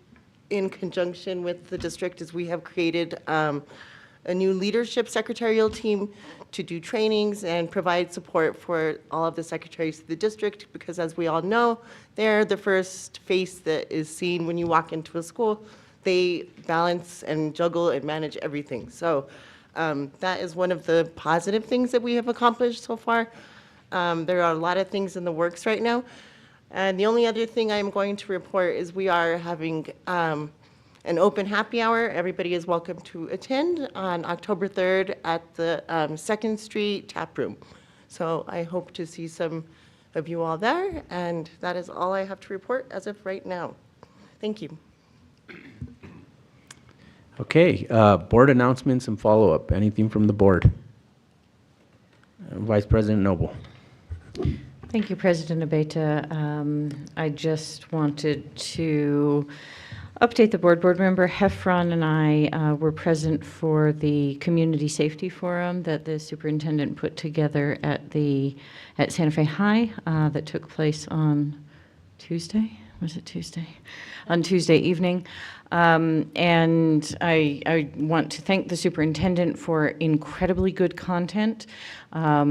in conjunction with the district is we have created a new leadership secretarial team to do trainings and provide support for all of the secretaries of the district, because as we all know, they're the first face that is seen when you walk into a school. They balance and juggle and manage everything. So that is one of the positive things that we have accomplished so far. There are a lot of things in the works right now. And the only other thing I'm going to report is we are having an open happy hour. Everybody is welcome to attend on October 3rd at the 2nd Street Tap Room. So I hope to see some of you all there, and that is all I have to report as of right now. Thank you. Okay, board announcements and follow-up. Anything from the board? Vice President Noble. Thank you, President Abeyta. I just wanted to update the board. Board member Heffron and I were present for the Community Safety Forum that the superintendent put together at Santa Fe High that took place on Tuesday. Was it Tuesday? On Tuesday evening. And I want to thank the superintendent for incredibly good content. The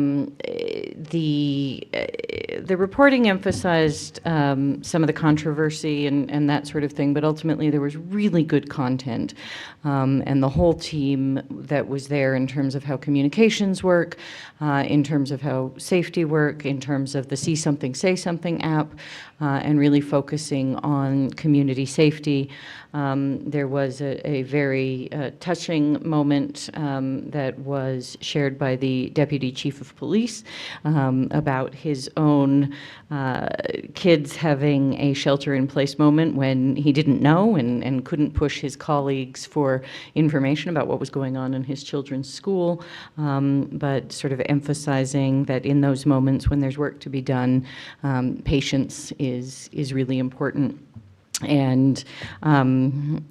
reporting emphasized some of the controversy and that sort of thing, but ultimately there was really good content. And the whole team that was there in terms of how communications work, in terms of how safety work, in terms of the See Something, Say Something app, and really focusing on community safety. There was a very touching moment that was shared by the Deputy Chief of Police about his own kids having a shelter-in-place moment when he didn't know and couldn't push his colleagues for information about what was going on in his children's school, but sort of emphasizing that in those moments when there's work to be done, patience is really important. And,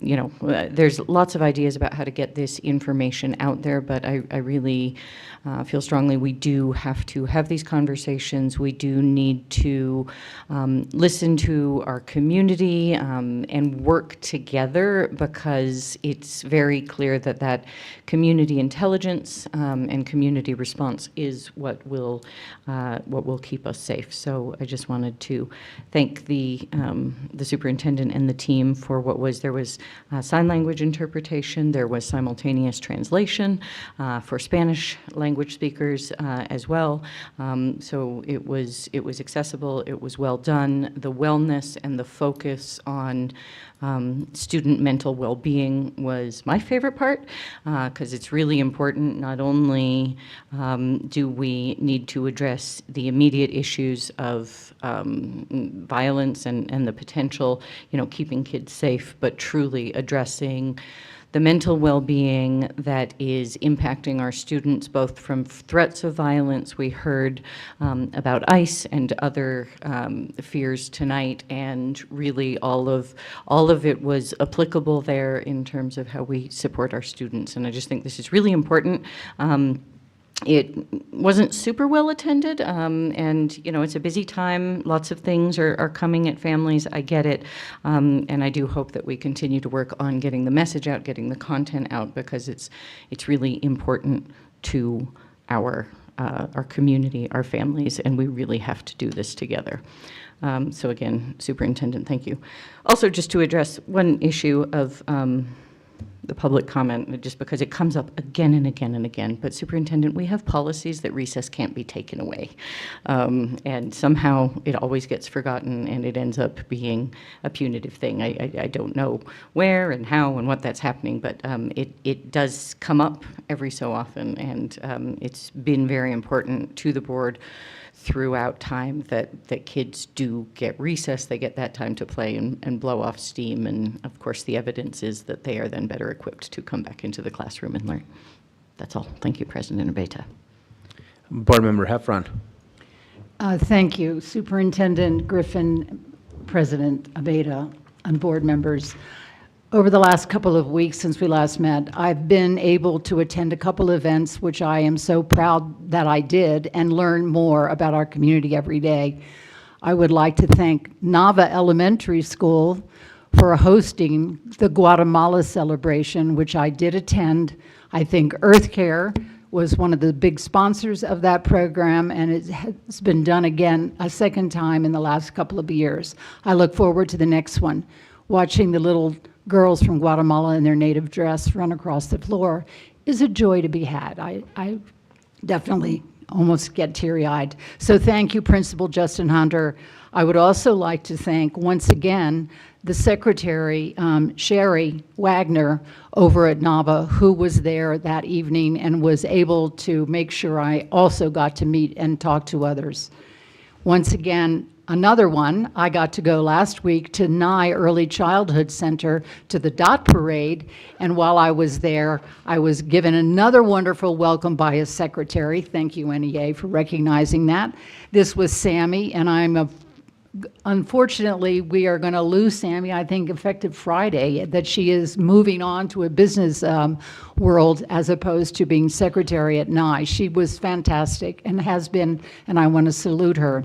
you know, there's lots of ideas about how to get this information out there, but I really feel strongly we do have to have these conversations. We do need to listen to our community and work together, because it's very clear that community intelligence and community response is what will keep us safe. So I just wanted to thank the superintendent and the team for there was sign language interpretation, there was simultaneous translation for Spanish language speakers as well. So it was accessible, it was well done. The wellness and the focus on student mental well-being was my favorite part, because it's really important. Not only do we need to address the immediate issues of violence and the potential, keeping kids safe, but truly addressing the mental well-being that is impacting our students, both from threats of violence. We heard about ICE and other fears tonight, and really all of it was applicable there in terms of how we support our students. And I just think this is really important. It wasn't super well attended, and it's a busy time. Lots of things are coming at families. I get it, and I do hope that we continue to work on getting the message out, getting the content out, because it's really important to our community, our families, and we really have to do this together. So again, Superintendent, thank you. Also, just to address one issue of the public comment, just because it comes up again and again and again. But Superintendent, we have policies that recess can't be taken away. And somehow it always gets forgotten, and it ends up being a punitive thing. I don't know where and how and what that's happening, but it does come up every so often, and it's been very important to the board throughout time that kids do get recess, they get that time to play and blow off steam, and of course the evidence is that they are then better equipped to come back into the classroom and learn. That's all. Thank you, President Abeyta. Board Member Heffron. Thank you, Superintendent Griffin, President Abeyta, and board members. Over the last couple of weeks since we last met, I've been able to attend a couple events, which I am so proud that I did, and learn more about our community every day. I would like to thank Nava Elementary School for hosting the Guatemala celebration, which I did attend. I think Earth Care was one of the big sponsors of that program, and it has been done again a second time in the last couple of years. I look forward to the next one. Watching the little girls from Guatemala in their native dress run across the floor is a joy to be had. I definitely almost get teary-eyed. So thank you, Principal Justin Hunter. I would also like to thank, once again, the secretary, Sherry Wagner, over at NAVA, who was there that evening and was able to make sure I also got to meet and talk to others. Once again, another one, I got to go last week to Nye Early Childhood Center to the DOT Parade, and while I was there, I was given another wonderful welcome by his secretary. Thank you, NEA, for recognizing that. This was Sammy, and unfortunately, we are going to lose Sammy, I think, effective Friday, that she is moving on to a business world as opposed to being secretary at Nye. She was fantastic and has been, and I want to salute her.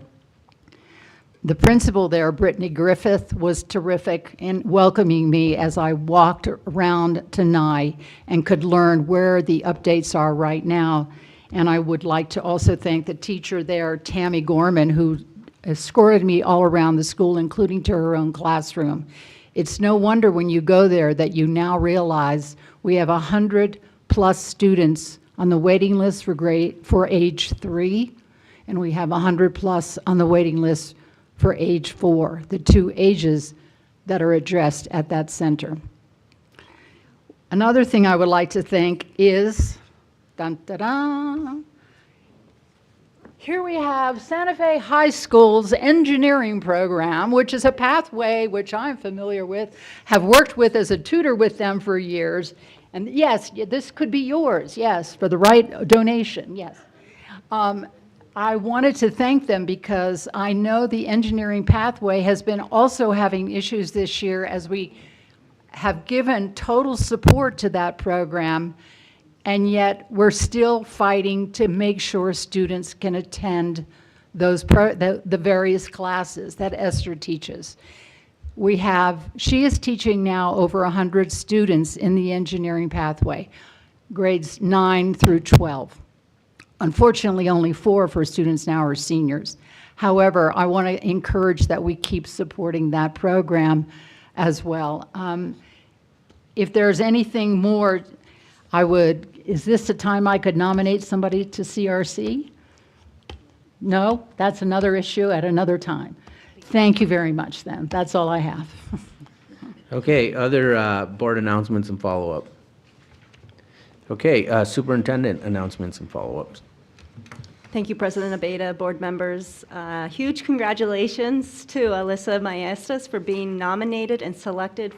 The principal there, Brittany Griffith, was terrific in welcoming me as I walked around to Nye and could learn where the updates are right now. And I would like to also thank the teacher there, Tammy Gorman, who escorted me all around the school, including to her own classroom. It's no wonder when you go there that you now realize we have 100+ students on the waiting list for age 3, and we have 100+ on the waiting list for age 4, the 2 ages that are addressed at that center. Another thing I would like to thank is, dun, dun, dun, here we have Santa Fe High School's engineering program, which is a pathway which I'm familiar with, have worked with as a tutor with them for years. And yes, this could be yours, yes, for the right donation, yes. I wanted to thank them because I know the engineering pathway has been also having issues this year as we have given total support to that program, and yet we're still fighting to make sure students can attend the various classes that Esther teaches. She is teaching now over 100 students in the engineering pathway, grades 9 through 12. Unfortunately, only 4 of her students now are seniors. However, I want to encourage that we keep supporting that program as well. If there's anything more, is this the time I could nominate somebody to CRC? No? That's another issue at another time. Thank you very much then. That's all I have. Okay, other board announcements and follow-up. Okay, superintendent announcements and follow-ups. Thank you, President Abeyta, board members. Huge congratulations to Alyssa Maestas for being nominated and selected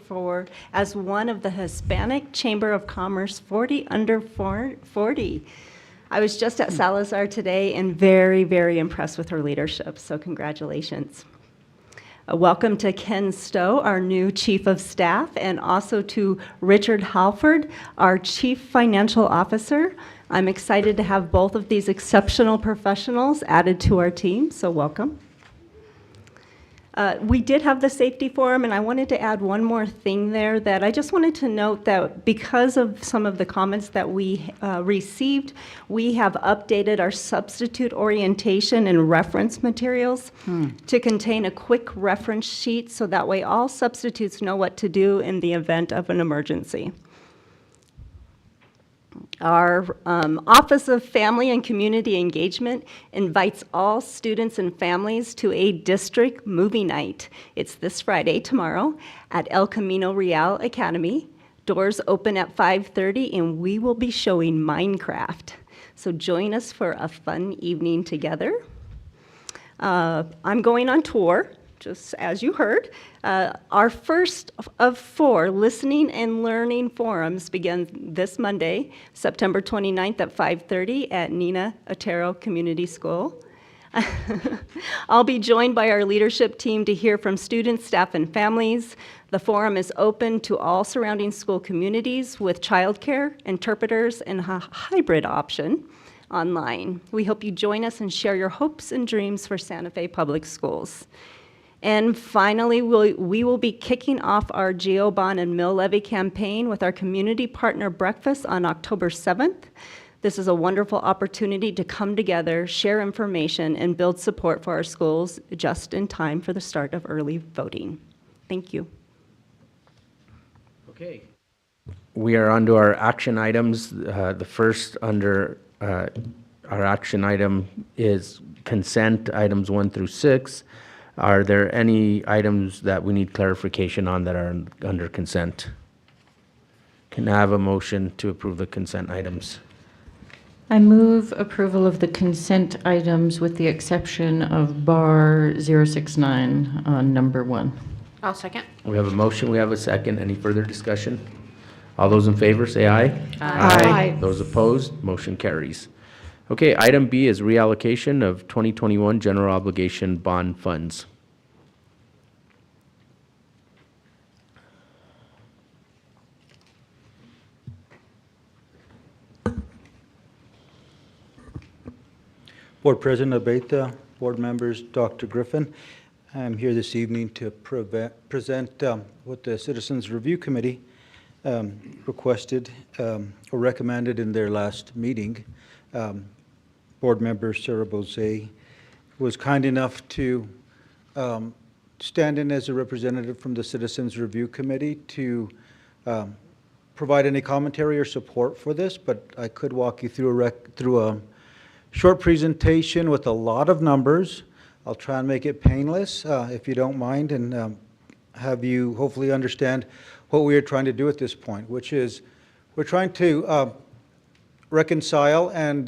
as one of the Hispanic Chamber of Commerce 40 under 40. I was just at Salazar today and very, very impressed with her leadership, so congratulations. Welcome to Ken Stowe, our new Chief of Staff, and also to Richard Halford, our Chief Financial Officer. I'm excited to have both of these exceptional professionals added to our team, so welcome. We did have the safety forum, and I wanted to add one more thing there that I just wanted to note that because of some of the comments that we received, we have updated our substitute orientation and reference materials to contain a quick reference sheet so that way all substitutes know what to do in the event of an emergency. Our Office of Family and Community Engagement invites all students and families to a district movie night. It's this Friday, tomorrow, at El Camino Real Academy. Doors open at 5:30, and we will be showing Minecraft. So join us for a fun evening together. I'm going on tour, just as you heard. Our first of 4 listening and learning forums begin this Monday, September 29th at 5:30 at Nina Otero Community School. I'll be joined by our leadership team to hear from students, staff, and families. The forum is open to all surrounding school communities with childcare, interpreters, and a hybrid option online. We hope you join us and share your hopes and dreams for Santa Fe Public Schools. And finally, we will be kicking off our GO bond and mill levy campaign with our community partner breakfast on October 7th. This is a wonderful opportunity to come together, share information, and build support for our schools just in time for the start of early voting. Thank you. Okay. We are on to our action items. The first under our action item is consent items 1 through 6. Are there any items that we need clarification on that are under consent? Can I have a motion to approve the consent items? I move approval of the consent items with the exception of bar 069 on number 1. I'll second. We have a motion, we have a second. Any further discussion? All those in favor, say aye. Aye. Those opposed, motion carries. Okay, item B is reallocation of 2021 general obligation bond funds. Board President Abeyta, board members, Dr. Griffin. I'm here this evening to present what the Citizens Review Committee requested or recommended in their last meeting. Board member Sarah Bozay was kind enough to stand in as a representative from the Citizens Review Committee to provide any commentary or support for this, but I could walk you through a short presentation with a lot of numbers. I'll try and make it painless, if you don't mind, and have you hopefully understand what we are trying to do at this point, which is we're trying to reconcile and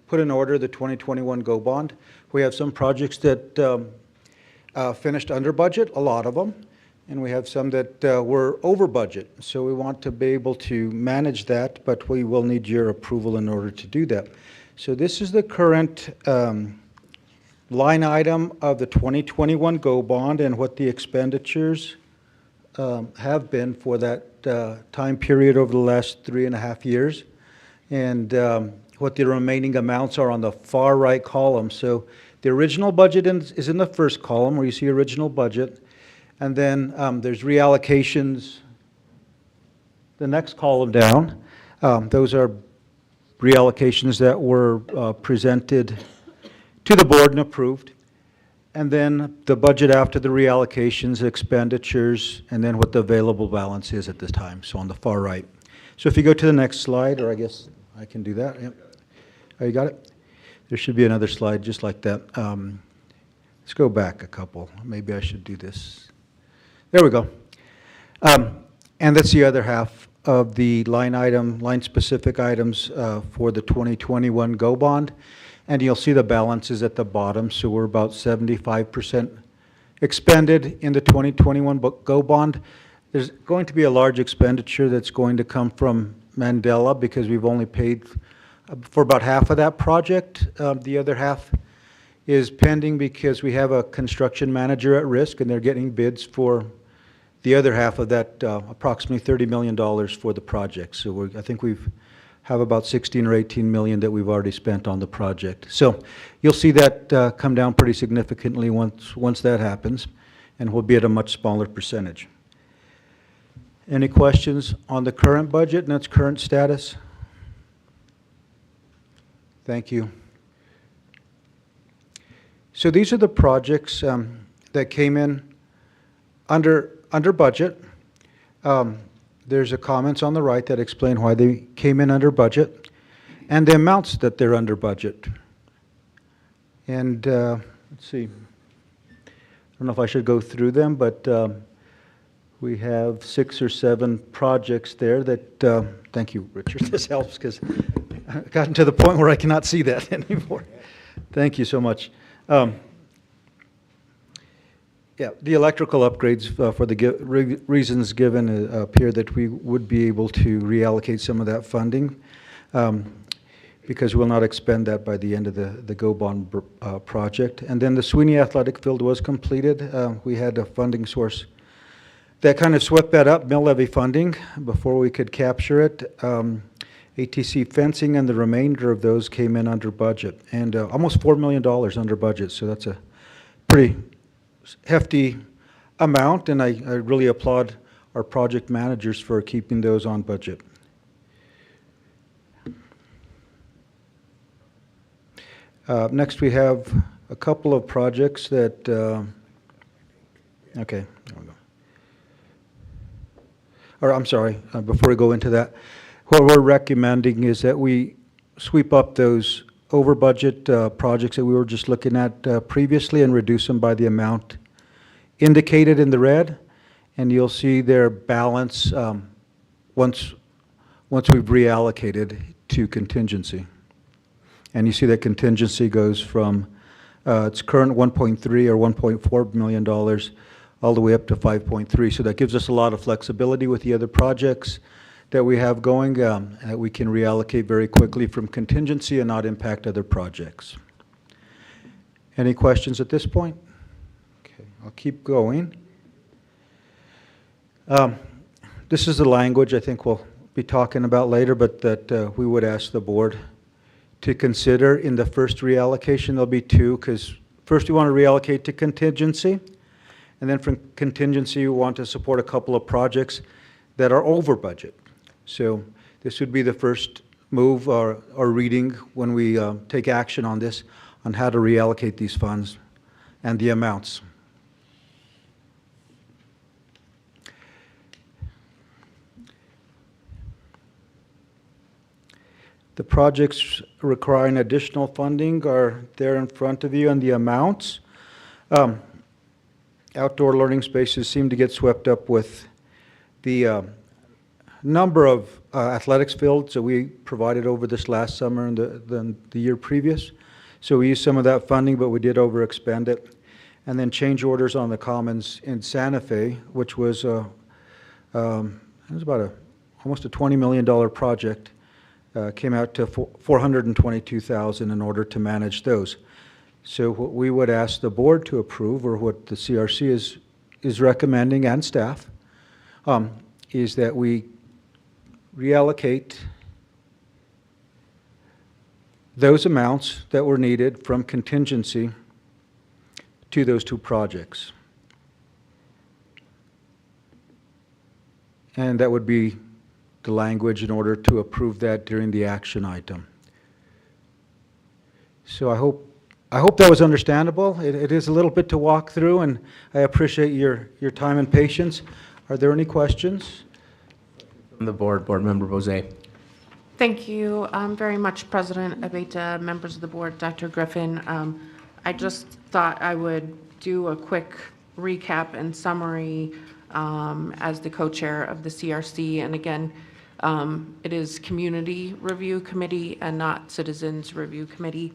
put in order the 2021 GO bond. We have some projects that finished under budget, a lot of them, and we have some that were over budget. So we want to be able to manage that, but we will need your approval in order to do that. So this is the current line item of the 2021 GO bond and what the expenditures have been for that time period over the last 3.5 years, and what the remaining amounts are on the far right column. So the original budget is in the first column where you see original budget, and then there's reallocations the next column down. Those are reallocations that were presented to the board and approved. And then the budget after the reallocations, expenditures, and then what the available balance is at this time, so on the far right. So if you go to the next slide, or I guess I can do that. Yep. Oh, you got it? There should be another slide just like that. Let's go back a couple. Maybe I should do this. There we go. And that's the other half of the line-specific items for the 2021 GO bond. And you'll see the balances at the bottom. So we're about 75% expended in the 2021 GO bond. There's going to be a large expenditure that's going to come from Mandela because we've only paid for about half of that project. The other half is pending because we have a construction manager at risk and they're getting bids for the other half of that, approximately $30 million for the project. So I think we've have about 16 or 18 million that we've already spent on the project. So you'll see that come down pretty significantly once that happens, and we'll be at a much smaller percentage. Any questions on the current budget and its current status? Thank you. So these are the projects that came in under budget. There's a comments on the right that explain why they came in under budget and the amounts that they're under budget. And let's see, I don't know if I should go through them, but we have 6 or 7 projects there that, thank you, Richard, this helps because I've gotten to the point where I cannot see that anymore. Thank you so much. Yeah, the electrical upgrades for the reasons given appear that we would be able to reallocate some of that funding because we'll not expend that by the end of the GO bond project. And then the Sweeney Athletic Field was completed. We had a funding source that kind of swept that up, mill levy funding, before we could capture it. ATC fencing and the remainder of those came in under budget, and almost $4 million under budget, so that's a pretty hefty amount, and I really applaud our project managers for keeping those on budget. Next, we have a couple of projects that, okay, there we go. Or I'm sorry, before we go into that, what we're recommending is that we sweep up those over budget projects that we were just looking at previously and reduce them by the amount indicated in the red, and you'll see their balance once we've reallocated to contingency. And you see that contingency goes from its current 1.3 or $1.4 million all the way up to 5.3. So that gives us a lot of flexibility with the other projects that we have going, and that we can reallocate very quickly from contingency and not impact other projects. Any questions at this point? Okay, I'll keep going. This is the language I think we'll be talking about later, but that we would ask the board to consider in the first reallocation. There'll be two, because first we want to reallocate to contingency, and then from contingency we want to support a couple of projects that are over budget. So this would be the first move or reading when we take action on this, on how to reallocate these funds and the amounts. The projects requiring additional funding are there in front of you, and the amounts. Outdoor learning spaces seem to get swept up with the number of athletics fields that we provided over this last summer and the year previous. So we used some of that funding, but we did overexpend it. And then change orders on the commons in Santa Fe, which was it was about almost a $20 million project. Came out to $422,000 in order to manage those. So what we would ask the board to approve, or what the CRC is recommending, and staff, is that we reallocate those amounts that were needed from contingency to those two projects. And that would be the language in order to approve that during the action item. So I hope that was understandable. It is a little bit to walk through, and I appreciate your time and patience. Are there any questions? From the board, Board Member Bozay. Thank you very much, President Abeyta, members of the board, Dr. Griffin. I just thought I would do a quick recap and summary as the co-chair of the CRC. And again, it is Community Review Committee and not Citizens Review Committee.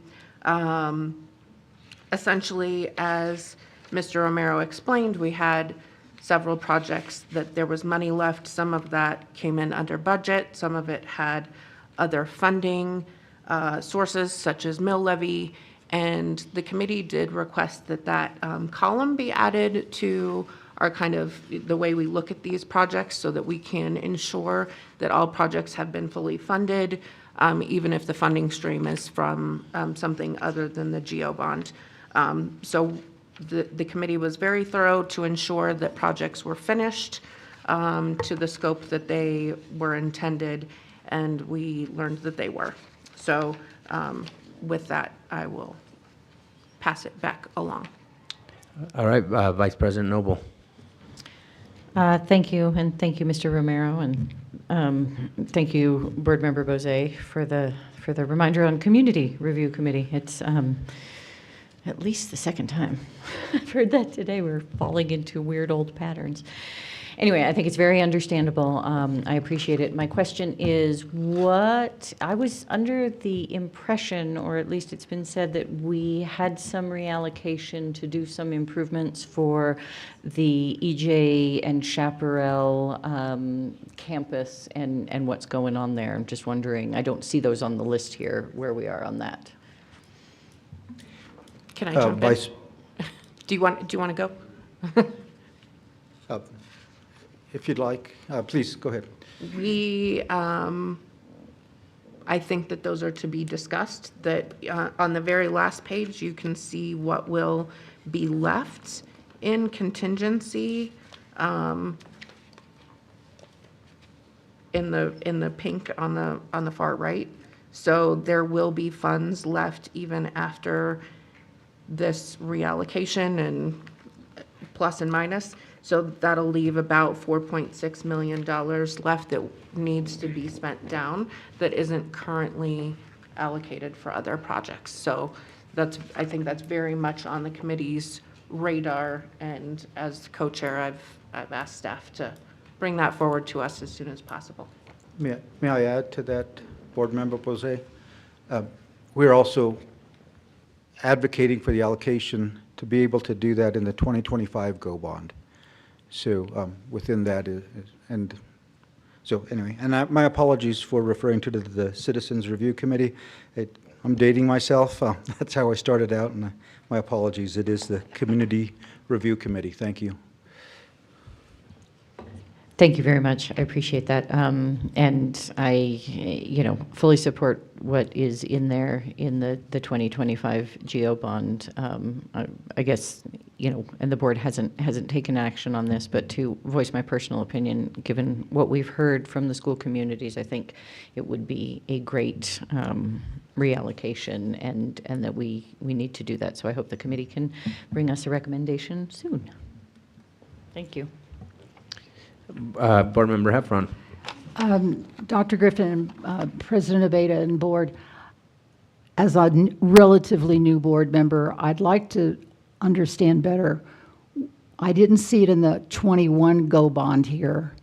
Essentially, as Mr. Romero explained, we had several projects that there was money left. Some of that came in under budget. Some of it had other funding sources, such as mill levy. And the committee did request that that column be added to our kind of the way we look at these projects, so that we can ensure that all projects have been fully funded, even if the funding stream is from something other than the GEO bond. So the committee was very thorough to ensure that projects were finished to the scope that they were intended, and we learned that they were. So with that, I will pass it back along. All right, Vice President Noble. Thank you, and thank you, Mr. Romero, and thank you, Board Member Bozay, for the reminder on Community Review Committee. It's at least the second time I've heard that today. We're falling into weird old patterns. Anyway, I think it's very understandable. I appreciate it. My question is, I was under the impression, or at least it's been said, that we had some reallocation to do some improvements for the EJ and Chaparral campus and what's going on there. I'm just wondering, I don't see those on the list here, where we are on that. Can I jump in? Do you want to go? If you'd like, please go ahead. We, I think that those are to be discussed, that on the very last page, you can see what will be left in contingency in the pink on the far right. So there will be funds left even after this reallocation, and plus and minus. So that'll leave about $4.6 million left that needs to be spent down, that isn't currently allocated for other projects. So I think that's very much on the committee's radar, and as co-chair, I've asked staff to bring that forward to us as soon as possible. May I add to that, Board Member Posey? We're also advocating for the allocation to be able to do that in the 2025 GO bond. So within that and so anyway, and my apologies for referring to the Citizens Review Committee. I'm dating myself. That's how I started out, and my apologies. It is the Community Review Committee. Thank you. Thank you very much. I appreciate that. And I, fully support what is in there in the 2025 GO bond. I guess, and the board hasn't taken action on this, but to voice my personal opinion, given what we've heard from the school communities, I think it would be a great reallocation, and that we need to do that. So I hope the committee can bring us a recommendation soon. Thank you. Board Member Heffron. Dr. Griffin, President Abeyta, and board, as a relatively new board member, I'd like to understand better. I didn't see it in the 21 GO bond here.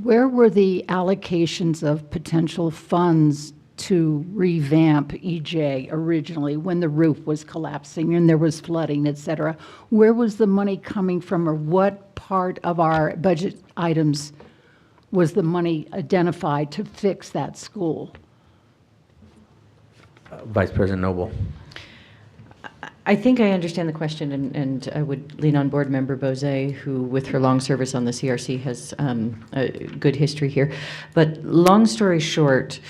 Where were the allocations of potential funds to revamp EJ originally when the roof was collapsing and there was flooding, et cetera? Where was the money coming from, or what part of our budget items was the money identified to fix that school? Vice President Noble. I think I understand the question, and I would lean on Board Member Bozé, who, with her long service on the CRC, has a good history here. But long story short,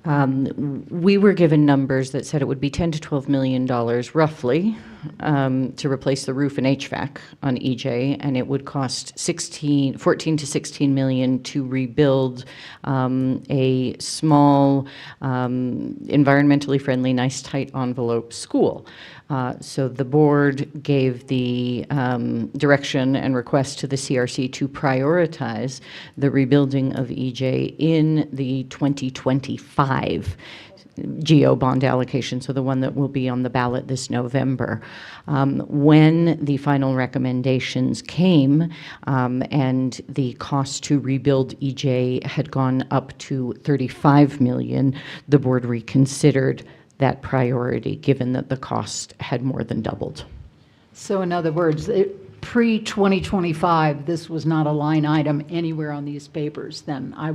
we were given numbers that said it would be $10 to $12 million roughly to replace the roof and HVAC on EJ, and it would cost 14 to 16 million to rebuild a small, environmentally friendly, nice tight envelope school. So the board gave the direction and request to the CRC to prioritize the rebuilding of EJ in the 2025 GO bond allocation, so the one that will be on the ballot this November. When the final recommendations came and the cost to rebuild EJ had gone up to 35 million, the board reconsidered that priority, given that the cost had more than doubled. So in other words, pre-2025, this was not a line item anywhere on these papers, then I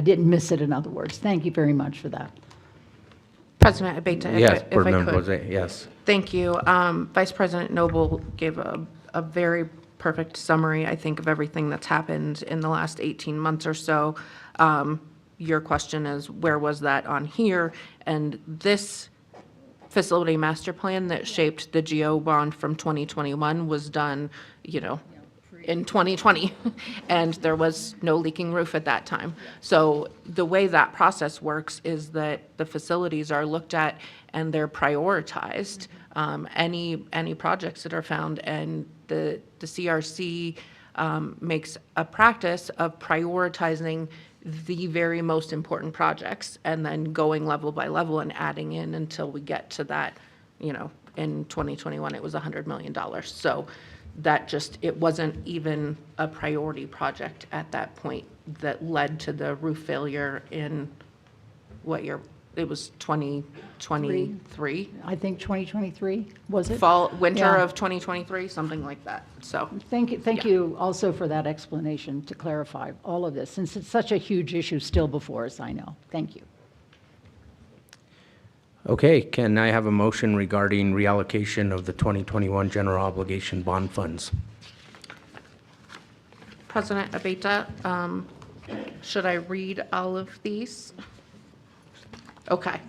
didn't miss it, in other words. Thank you very much for that. President Abeyta, Yes, if Board I Member could. Bozé, yes. Thank you. Vice President Noble gave a very perfect summary, I think, of everything that's happened in the last 18 months or so. Your question is, where was that on here? And this facility master plan that shaped the GO bond from 2021 was done, in 2020, and there was no leaking roof at that time. So the way that process works is that the facilities are looked at and they're prioritized, any projects that are found, and the CRC makes a practice of prioritizing the very most important projects and then going level by level and adding in until we get to that, in 2021, it was $100 million. So that it wasn't even a priority project at that point that led to the roof failure in what year? It was 2023? I think 2023, was it? Winter Yeah. of 2023, something like that. So Thank you also for that explanation to clarify all of this, since it's such a huge issue still before us, I know. Thank you. Okay, can I have a motion regarding reallocation of the 2021 general obligation bond funds? President Abeyta, should I read all of these? Okay.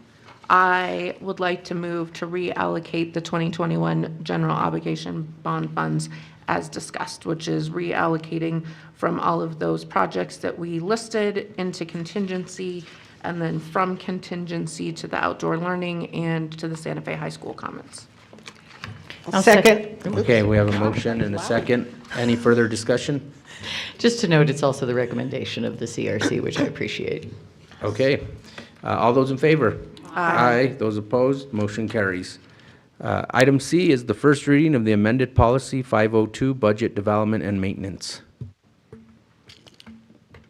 I would like to move to reallocate the 2021 general obligation bond funds as discussed, which is reallocating from all of those projects that we listed into contingency, and then from contingency to the outdoor learning and to the Santa Fe High School Commons. I'll second. Okay, we have a motion and a second. Any further discussion? Just to note, it's also the recommendation of the CRC, which I appreciate. Okay, all those in favor? Aye. Those opposed, motion carries. Item C is the first reading of the amended policy 502, budget development and maintenance.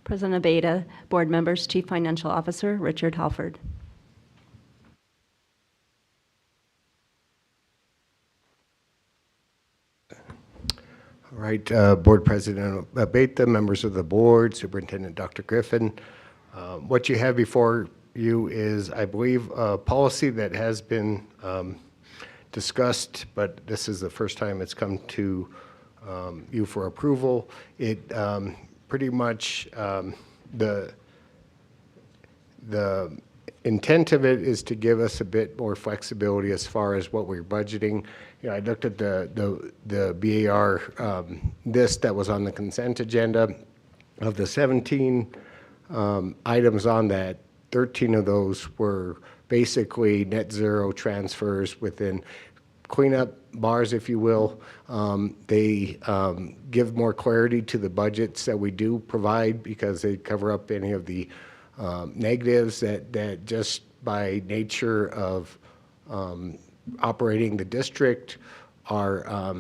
President Abeyta, board members, Chief Financial Officer Richard Halford. All right, Board President Abeyta, members of the board, Superintendent Dr. Griffin. What you have before you is, I believe, a policy that has been discussed, but this is the first time it's come to you for approval. It pretty much, the intent of it is to give us a bit more flexibility as far as what we're budgeting. You know, I looked at the BAR list that was on the consent agenda. Of the 17 items on that, 13 of those were basically net zero transfers within cleanup bars, if you will. They give more clarity to the budgets that we do provide because they cover up any of the negatives that just by nature of operating the district are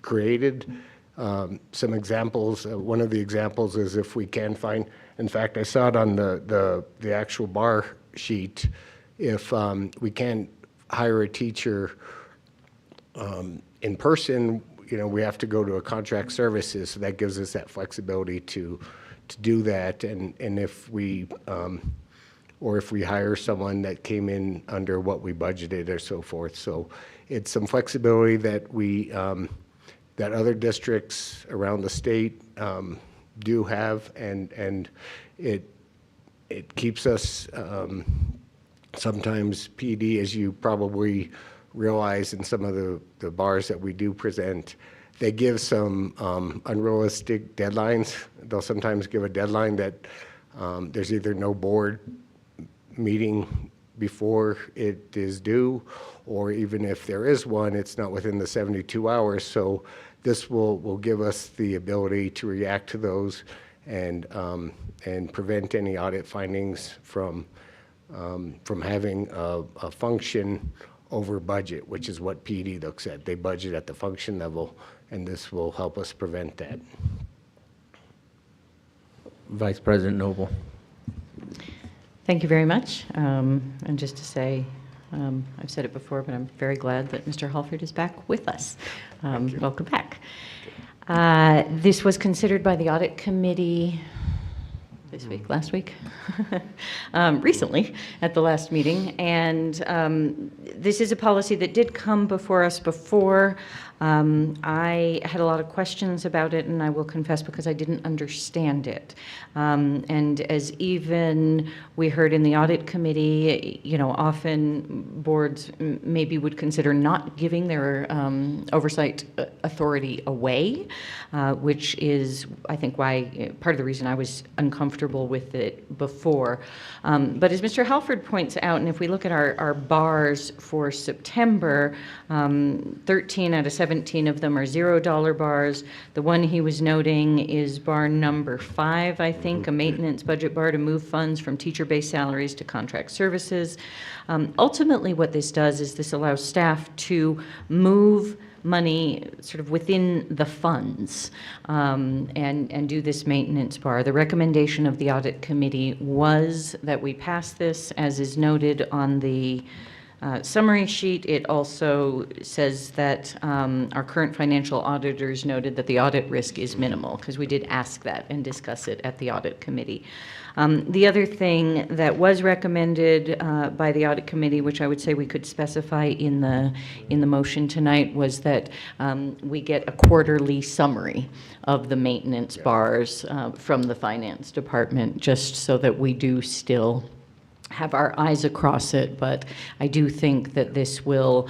created. Some examples, one of the examples is if we can find, in fact, I saw it on the actual bar sheet, if we can't hire a teacher in person, you know, we have to go to a contract services, so that gives us that flexibility to do that. And if we, or if we hire someone that came in under what we budgeted or so forth. So it's some flexibility that we, that other districts around the state do have, and it keeps us, sometimes PD, as you probably realize in some of the bars that we do present, they give some unrealistic deadlines. They'll sometimes give a deadline that there's either no board meeting before it is due, or even if there is one, it's not within the 72 hours. So this will give us the ability to react to those and prevent any audit findings from having a function over budget, which is what PD looks at. They budget at the function level, and this will help us prevent that. Vice President Noble. Thank you very much. And just to say, I've said it before, but I'm very glad that Mr. Halford is back with us. Welcome back. This was considered by the Audit Committee this week, last week, recently at the last meeting. And this is a policy that did come before us before. I had a lot of questions about it, and I will confess because I didn't understand it. And as even we heard in the audit committee, you know, often boards maybe would consider not giving their oversight authority away, which is, I think, why part of the reason I was uncomfortable with it before. But as Mr. Halford points out, and if we look at our bars for September, 13 out of 17 of them are $0 bars. The one he was noting is bar number 5, I think, a maintenance budget bar to move funds from teacher-based salaries to contract services. Ultimately, what this does is this allows staff to move money sort of within the funds and do this maintenance bar. The recommendation of the audit committee was that we pass this, as is noted on the summary sheet. It also says that our current financial auditors noted that the audit risk is minimal, because we did ask that and discuss it at the audit committee. The other thing that was recommended by the audit committee, which I would say we could specify in the motion tonight, was that we get a quarterly summary of the maintenance bars from the finance department, just so that we do still have our eyes across it. But I do think that this will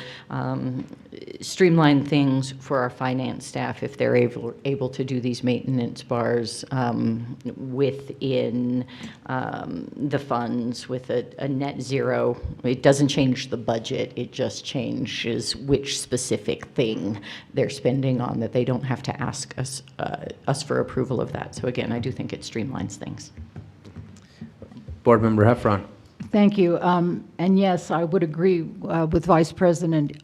streamline things for our finance staff if they're able to do these maintenance bars within the funds with a net zero. It doesn't change the budget, it just changes which specific thing they're spending on, that they don't have to ask us for approval of that. So again, I do think it streamlines things. Board Member Heffron. Thank you. And yes, I would agree with Vice President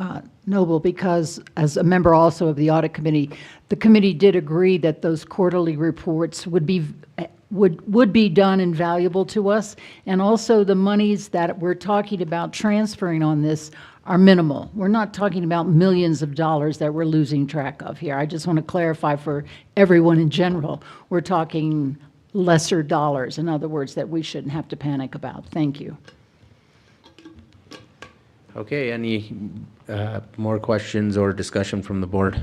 Noble, because as a member also of the Audit Committee, the committee did agree that those quarterly reports would be done and valuable to us. And also the monies that we're talking about transferring on this are minimal. We're not talking about millions of dollars that we're losing track of here. I just want to clarify for everyone in general, we're talking lesser dollars, in other words, that we shouldn't have to panic about. Thank you. Okay, any more questions or discussion from the board?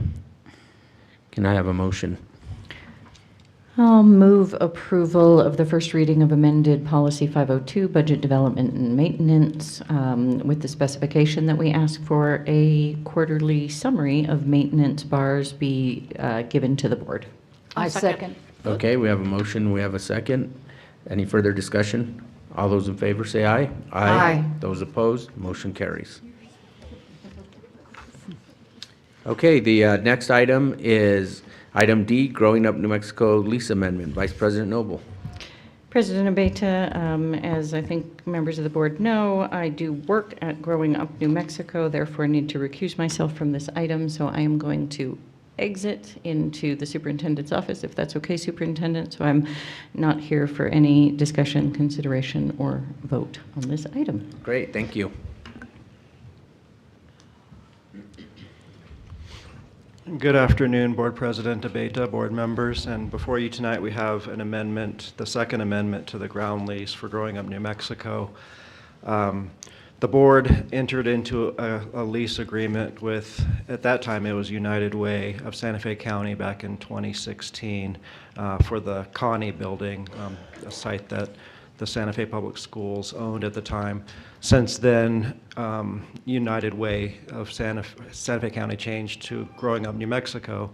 Can I have a motion? I'll move approval of the first reading of amended Policy 502, Budget Development and Maintenance, with the specification that we ask for a quarterly summary of maintenance bars be given to the board. I second. Okay, we have a motion, we have a second. Any further discussion? All those in favor say aye. Aye. Those opposed, motion carries. Okay, the next item is item D, Growing Up New Mexico Lease Amendment. Vice President Noble. President Abeyta, as I think members of the board know, I do work at Growing Up New Mexico, therefore need to recuse myself from this item, so I am going to exit into the superintendent's office, if that's okay, Superintendent. So I'm not here for any discussion, consideration, or vote on this item. Great, thank you. Good afternoon, Board President Abeyta, board members, and before you tonight we have an amendment, the second amendment to the ground lease for Growing Up New Mexico. The board entered into a lease agreement with, at that time it was United Way of Santa Fe County back in 2016 for the Connie building, a site that the Santa Fe Public Schools owned at the time. Since then, United Way of Santa Fe County changed to Growing Up New Mexico,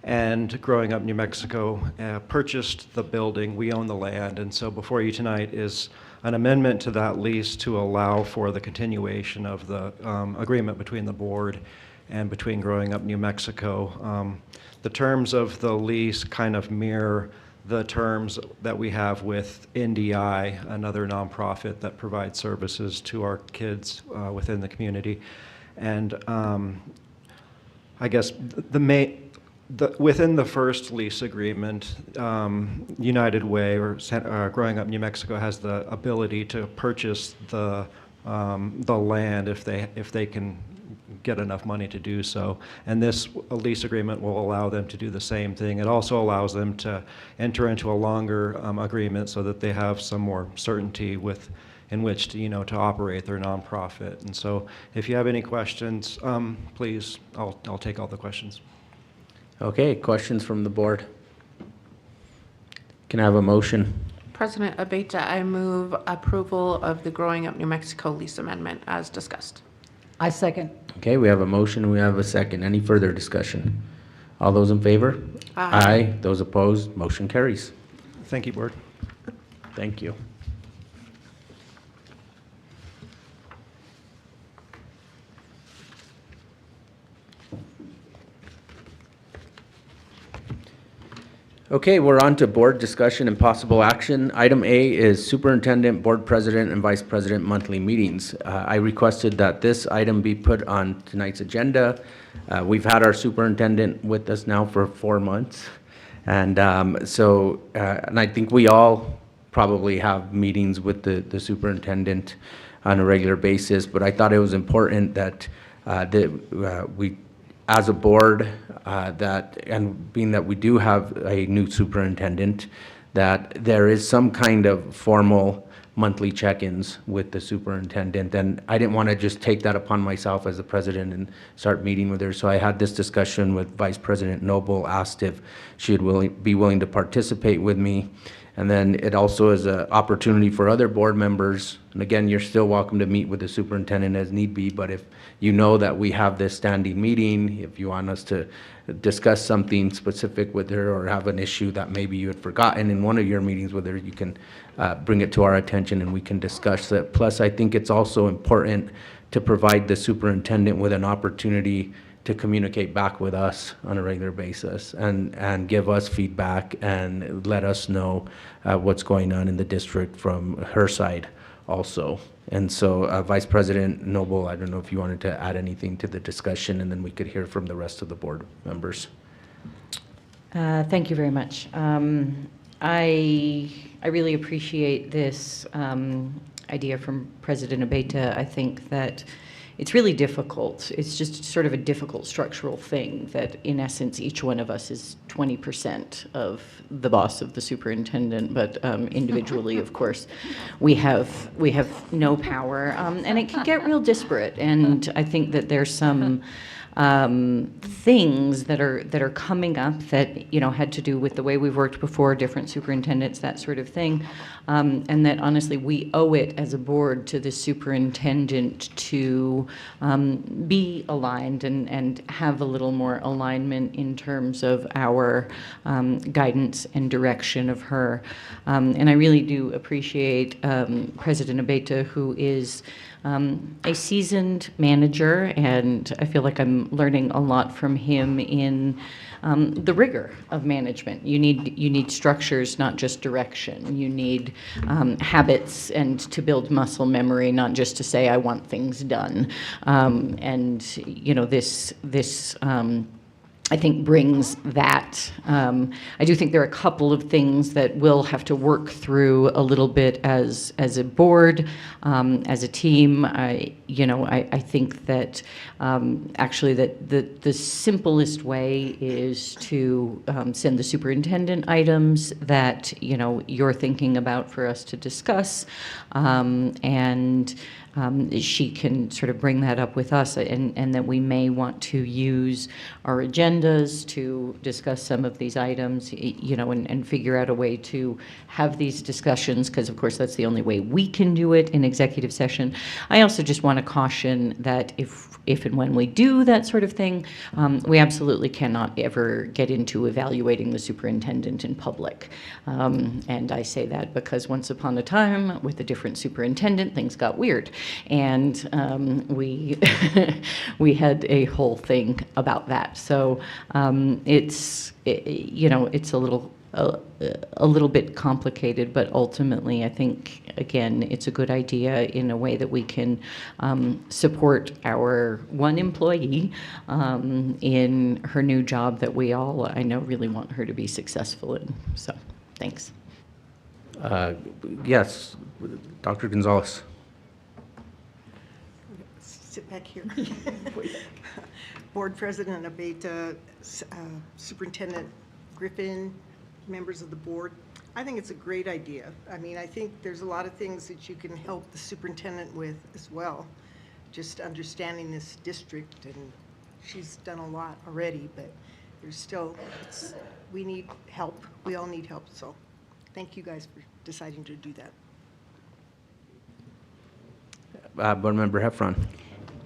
and Growing Up New Mexico purchased the building. We own the land, and so before you tonight is an amendment to that lease to allow for the continuation of the agreement between the board and between Growing Up New Mexico. The terms of the lease kind of mirror the terms that we have with NDI, another nonprofit that provides services to our kids within the community. And I guess within the first lease agreement, United Way or Growing Up New Mexico has the ability to purchase the land if they can get enough money to do so. And this lease agreement will allow them to do the same thing. It also allows them to enter into a longer agreement so that they have some more certainty in which to, to operate their nonprofit. And so if you have any questions, please, I'll take all the questions. Okay, questions from the board? Can I have a motion? President Abeyta, I move approval of the Growing Up New Mexico lease amendment as discussed. I second. Okay, we have a motion, we have a second. Any further discussion? All those in favor? Aye. Those opposed, motion carries. Thank you, board. Thank you. Okay, we're on to board discussion and possible action. Item A is Superintendent, Board President, and Vice President monthly meetings. I requested that this item be put on tonight's agenda. We've had our superintendent with us now for 4 months. And and I think we all probably have meetings with the superintendent on a regular basis, but I thought it was important that we, as a board, and being that we do have a new superintendent, that there is some kind of formal monthly check-ins with the superintendent. And I didn't want to just take that upon myself as the president and start meeting with her. So I had this discussion with Vice President Noble, asked if she would be willing to participate with me. And then it also is an opportunity for other board members. And again, you're still welcome to meet with the superintendent as need be, but if you know that we have this standing meeting, if you want us to discuss something specific with her or have an issue that maybe you had forgotten in one of your meetings with her, you can bring it to our attention and we can discuss it. Plus, I think it's also important to provide the superintendent with an opportunity to communicate back with us on a regular basis and give us feedback and let us know what's going on in the district from her side also. And so Vice President Noble, I don't know if you wanted to add anything to the discussion, and then we could hear from the rest of the board members. Thank you very much. I really appreciate this idea from President Abeyta. I think that it's really difficult. It's just sort of a difficult structural thing that, in essence, each one of us is 20% of the boss of the superintendent, but individually, of course, we have no power, and it can get real disparate. And I think that there's some things that are coming up that, you know, had to do with the way we've worked before, different superintendents, that sort of thing, and that honestly we owe it as a board to the superintendent to be aligned and have a little more alignment in terms of our guidance and direction of her. And I really do appreciate President Abeyta, who is a seasoned manager, and I feel like I'm learning a lot from him in the rigor of management. You need structures, not just direction. You need habits and to build muscle memory, not just to say I want things done. And you know, this I think brings that. I do think there are a couple of things that we'll have to work through a little bit as a board, as a team. I think that actually that the simplest way is to send the superintendent items that, you know, you're thinking about for us to discuss, and she can sort of bring that up with us, and that we may want to use our agendas to discuss some of these items, you know, and figure out a way to have these discussions, because of course that's the only way we can do it in executive session. I also just want to caution that if and when we do that sort of thing, we absolutely cannot ever get into evaluating the superintendent in public. And I say that because once upon a time, with a different superintendent, things got weird. And we had a whole thing about that. So it's a little bit complicated, but ultimately I think, again, it's a good idea in a way that we can support our one employee in her new job that we all, I know, really want her to be successful in. So, thanks. Yes, Dr. Gonzalez. Sit back here. Board President Abeyta, Superintendent Griffin, members of the board. I think it's a great idea. I mean, I think there's a lot of things that you can help the superintendent with as well, just understanding this district, and she's done a lot already, but there's still, we need help. We all need help, so thank you guys for deciding to do that. Board Member Heffron.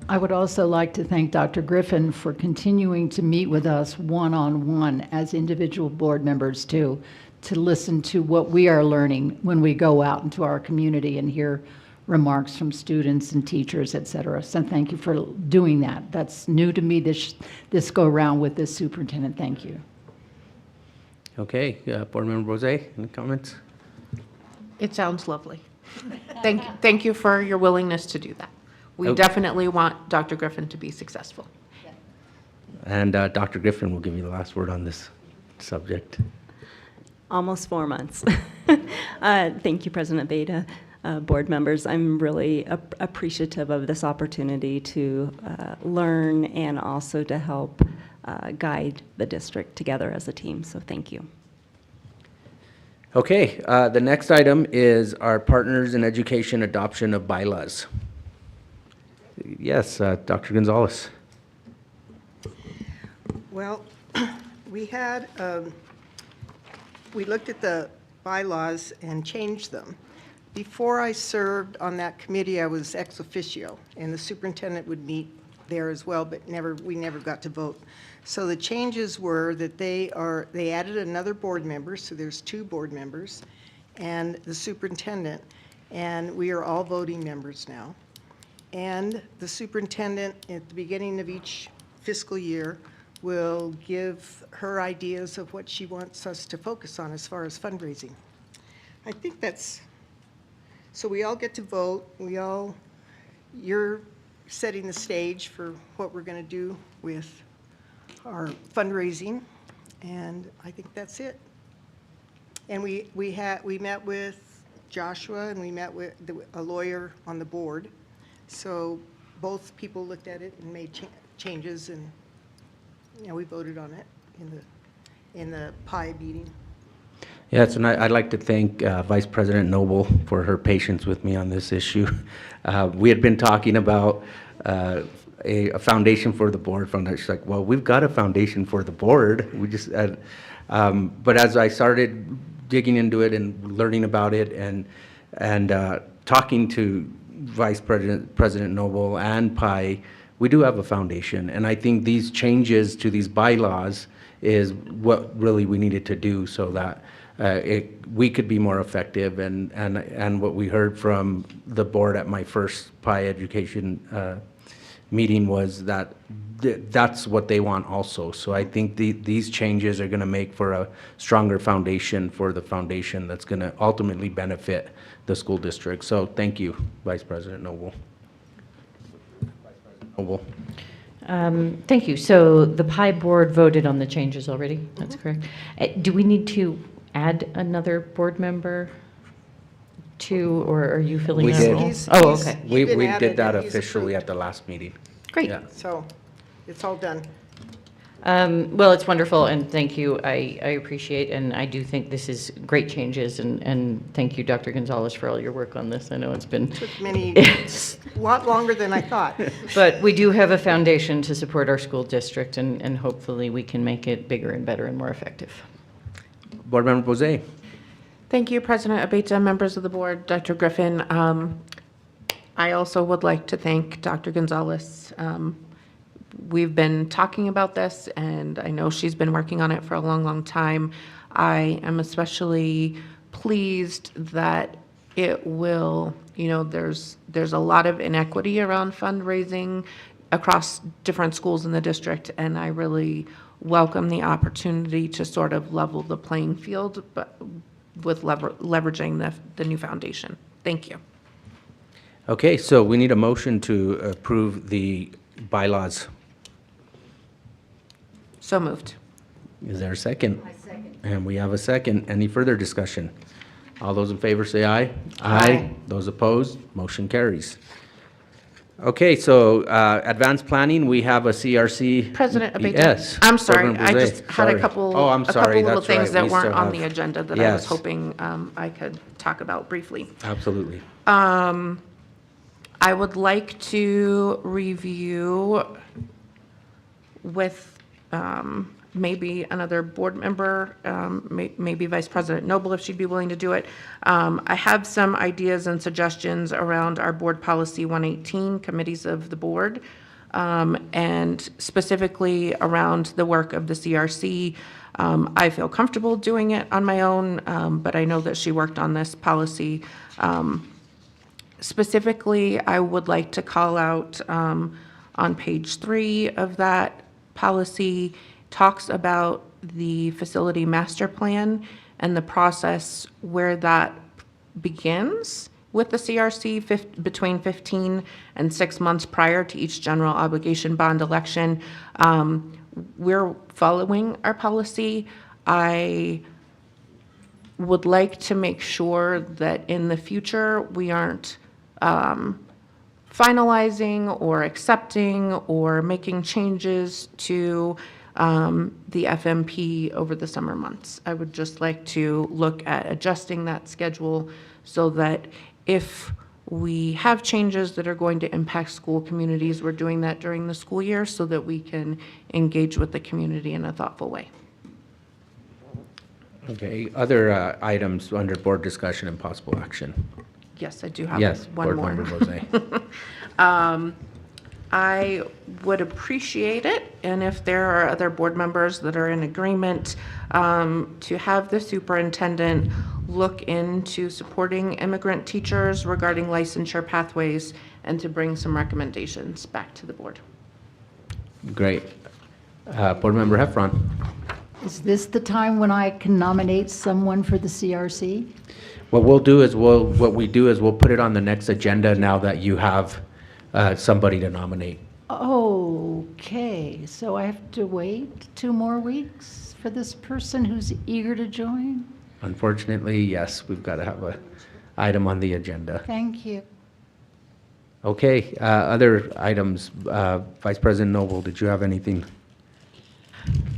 I would also like to thank Dr. Griffin for continuing to meet with us one-on-one as individual board members too, to listen to what we are learning when we go out into our community and hear remarks from students and teachers, et cetera. So thank you for doing that. That's new to me this go around with this superintendent. Thank you. Okay, Board Member Bose, any comments? It sounds lovely. Thank you for your willingness to do that. We Okay. definitely want Dr. Griffin to be successful. And Dr. Griffin will give you the last word on this subject. Almost 4 months. Thank you, President Abeyta, board members. I'm really appreciative of this opportunity to learn and also to help guide the district together as a team. So thank you. Okay, the next item is our Partners in Education adoption of bylaws. Yes, Dr. Gonzalez. Well, we looked at the bylaws and changed them. Before I served on that committee, I was ex officio, and the superintendent would meet there as well, but we never got to vote. So the changes were that they added another board member, so there's 2 board members, and the superintendent, and we are all voting members now. And the superintendent, at the beginning of each fiscal year, will give her ideas of what she wants us to focus on as far as fundraising. I think that's So we all get to vote, you're setting the stage for what we're going to do with our fundraising, and I think that's it. And we met with Joshua, and we met with a lawyer on the board, so both people looked at it and made changes, and, we voted on it in the PI meeting. Yes, and I'd like to thank Vice President Noble for her patience with me on this issue. We had been talking about a foundation for the board from there. She's like, well, we've got a foundation for the board. We just, but as I started digging into it and learning about it and talking to Vice President Noble and PI, we do have a foundation. And I think these changes to these bylaws is what really we needed to do so that we could be more effective, and what we heard from the board at my first PI education meeting was that that's what they want also. So I think these changes are going to make for a stronger foundation for the foundation that's going to ultimately benefit the school district. So thank you, Vice President Noble. Noble. Thank you. So the PI board voted on the changes already? That's correct. Do we need to add another board member to, or are you filling We that did. role? He's- Oh, he's- okay. We been did added that and he's officially approved. at the last meeting. Great. Yeah. So it's all done. Well, it's wonderful, and thank you. I appreciate, and I do think this is great changes, and thank you, Dr. Gonzalez, for all your work on this. I know it's been, Took a lot longer than I thought. but we do have a foundation to support our school district, and hopefully we can make it bigger and better and more effective. Board Member Bozay. Thank you, President Abeyta, members of the board, Dr. Griffin. I also would like to thank Dr. Gonzalez. We've been talking about this, and I know she's been working on it for a long, long time. I am especially pleased that it will, there's a lot of inequity around fundraising across different schools in the district, and I really welcome the opportunity to sort of level the playing field, but with leveraging the new foundation. Thank you. Okay, so we need a motion to approve the bylaws. So moved. Is there a second? And we have a second. Any further discussion? All those in favor say aye. Aye. Those opposed, motion carries. Okay, so advanced planning, we have a CRC. President Abeyta. Yes. I'm sorry, Board I Member just Bozay, had a sorry. couple, Oh, I'm a couple sorry, little that's things right. that We weren't still on have- the agenda that I was Yes. hoping I could talk about briefly. Absolutely. I would like to review with maybe another board member, maybe Vice President Noble, if she'd be willing to do it. I have some ideas and suggestions around our Board Policy 118, committees of the board, and specifically around the work of the CRC. I feel comfortable doing it on my own, but I know that she worked on this policy. Specifically, I would like to call out on page 3 of that policy, talks about the facility master plan and the process where that begins with the CRC between 15 and 6 months prior to each general obligation bond election. We're following our policy. I would like to make sure that in the future, we aren't finalizing or accepting or making changes to the FMP over the summer months. I would just like to look at adjusting that schedule so that if we have changes that are going to impact school communities, we're doing that during the school year so that we can engage with the community in a thoughtful way. Okay, other items under board discussion and possible action? Yes, I do have Yes, one Board more. Member Bozay. I would appreciate it, and if there are other board members that are in agreement, to have the superintendent look into supporting immigrant teachers regarding licensure pathways and to bring some recommendations back to the board. Great. Board Member Heffron. Is this the time when I can nominate someone for the CRC? What we'll do is we'll put it on the next agenda now that you have somebody to nominate. Okay, so I have to wait 2 more weeks for this person who's eager to join? Unfortunately, yes, we've got to have a item on the agenda. Thank you. Okay, other items. Vice President Noble, did you have anything?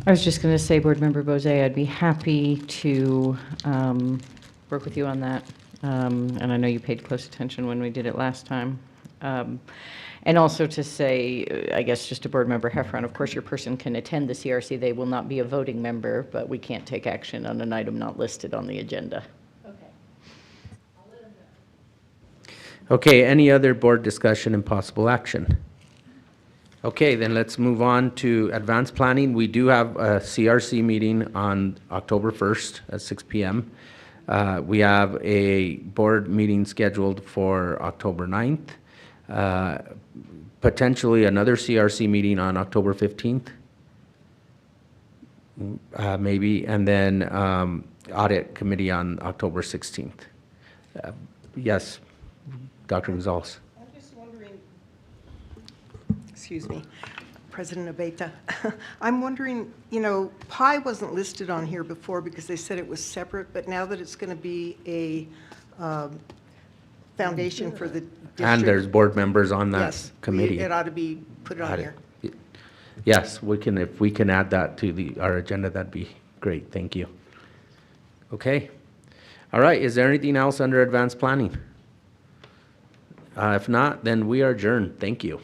I was just going to say, Board Member Bose, I'd be happy to work with you on that. And I know you paid close attention when we did it last time. And also to say, I guess just to Board Member Heffron, of course, your person can attend the CRC. They will not be a voting member, but we can't take action on an item not listed on the agenda. Okay, any other board discussion and possible action? Okay, then let's move on to advanced planning. We do have a CRC meeting on October 1st at 6 p.m. We have a board meeting scheduled for October 9th. Potentially another CRC meeting on October 15th. Maybe, and then audit committee on October 16th. Yes, Dr. Gonzalez. I'm just wondering, excuse me, President Abeyta, I'm wondering, you know, PI wasn't listed on here before because they said it was separate, but now that it's going to be a foundation for the district. And there's board members on that Yes, committee. it ought to be put on here. Yes, we can, if we can add that to our agenda, that'd be great. Thank you. Okay. All right, is there anything else under advanced planning? If not, then we are adjourned. Thank you.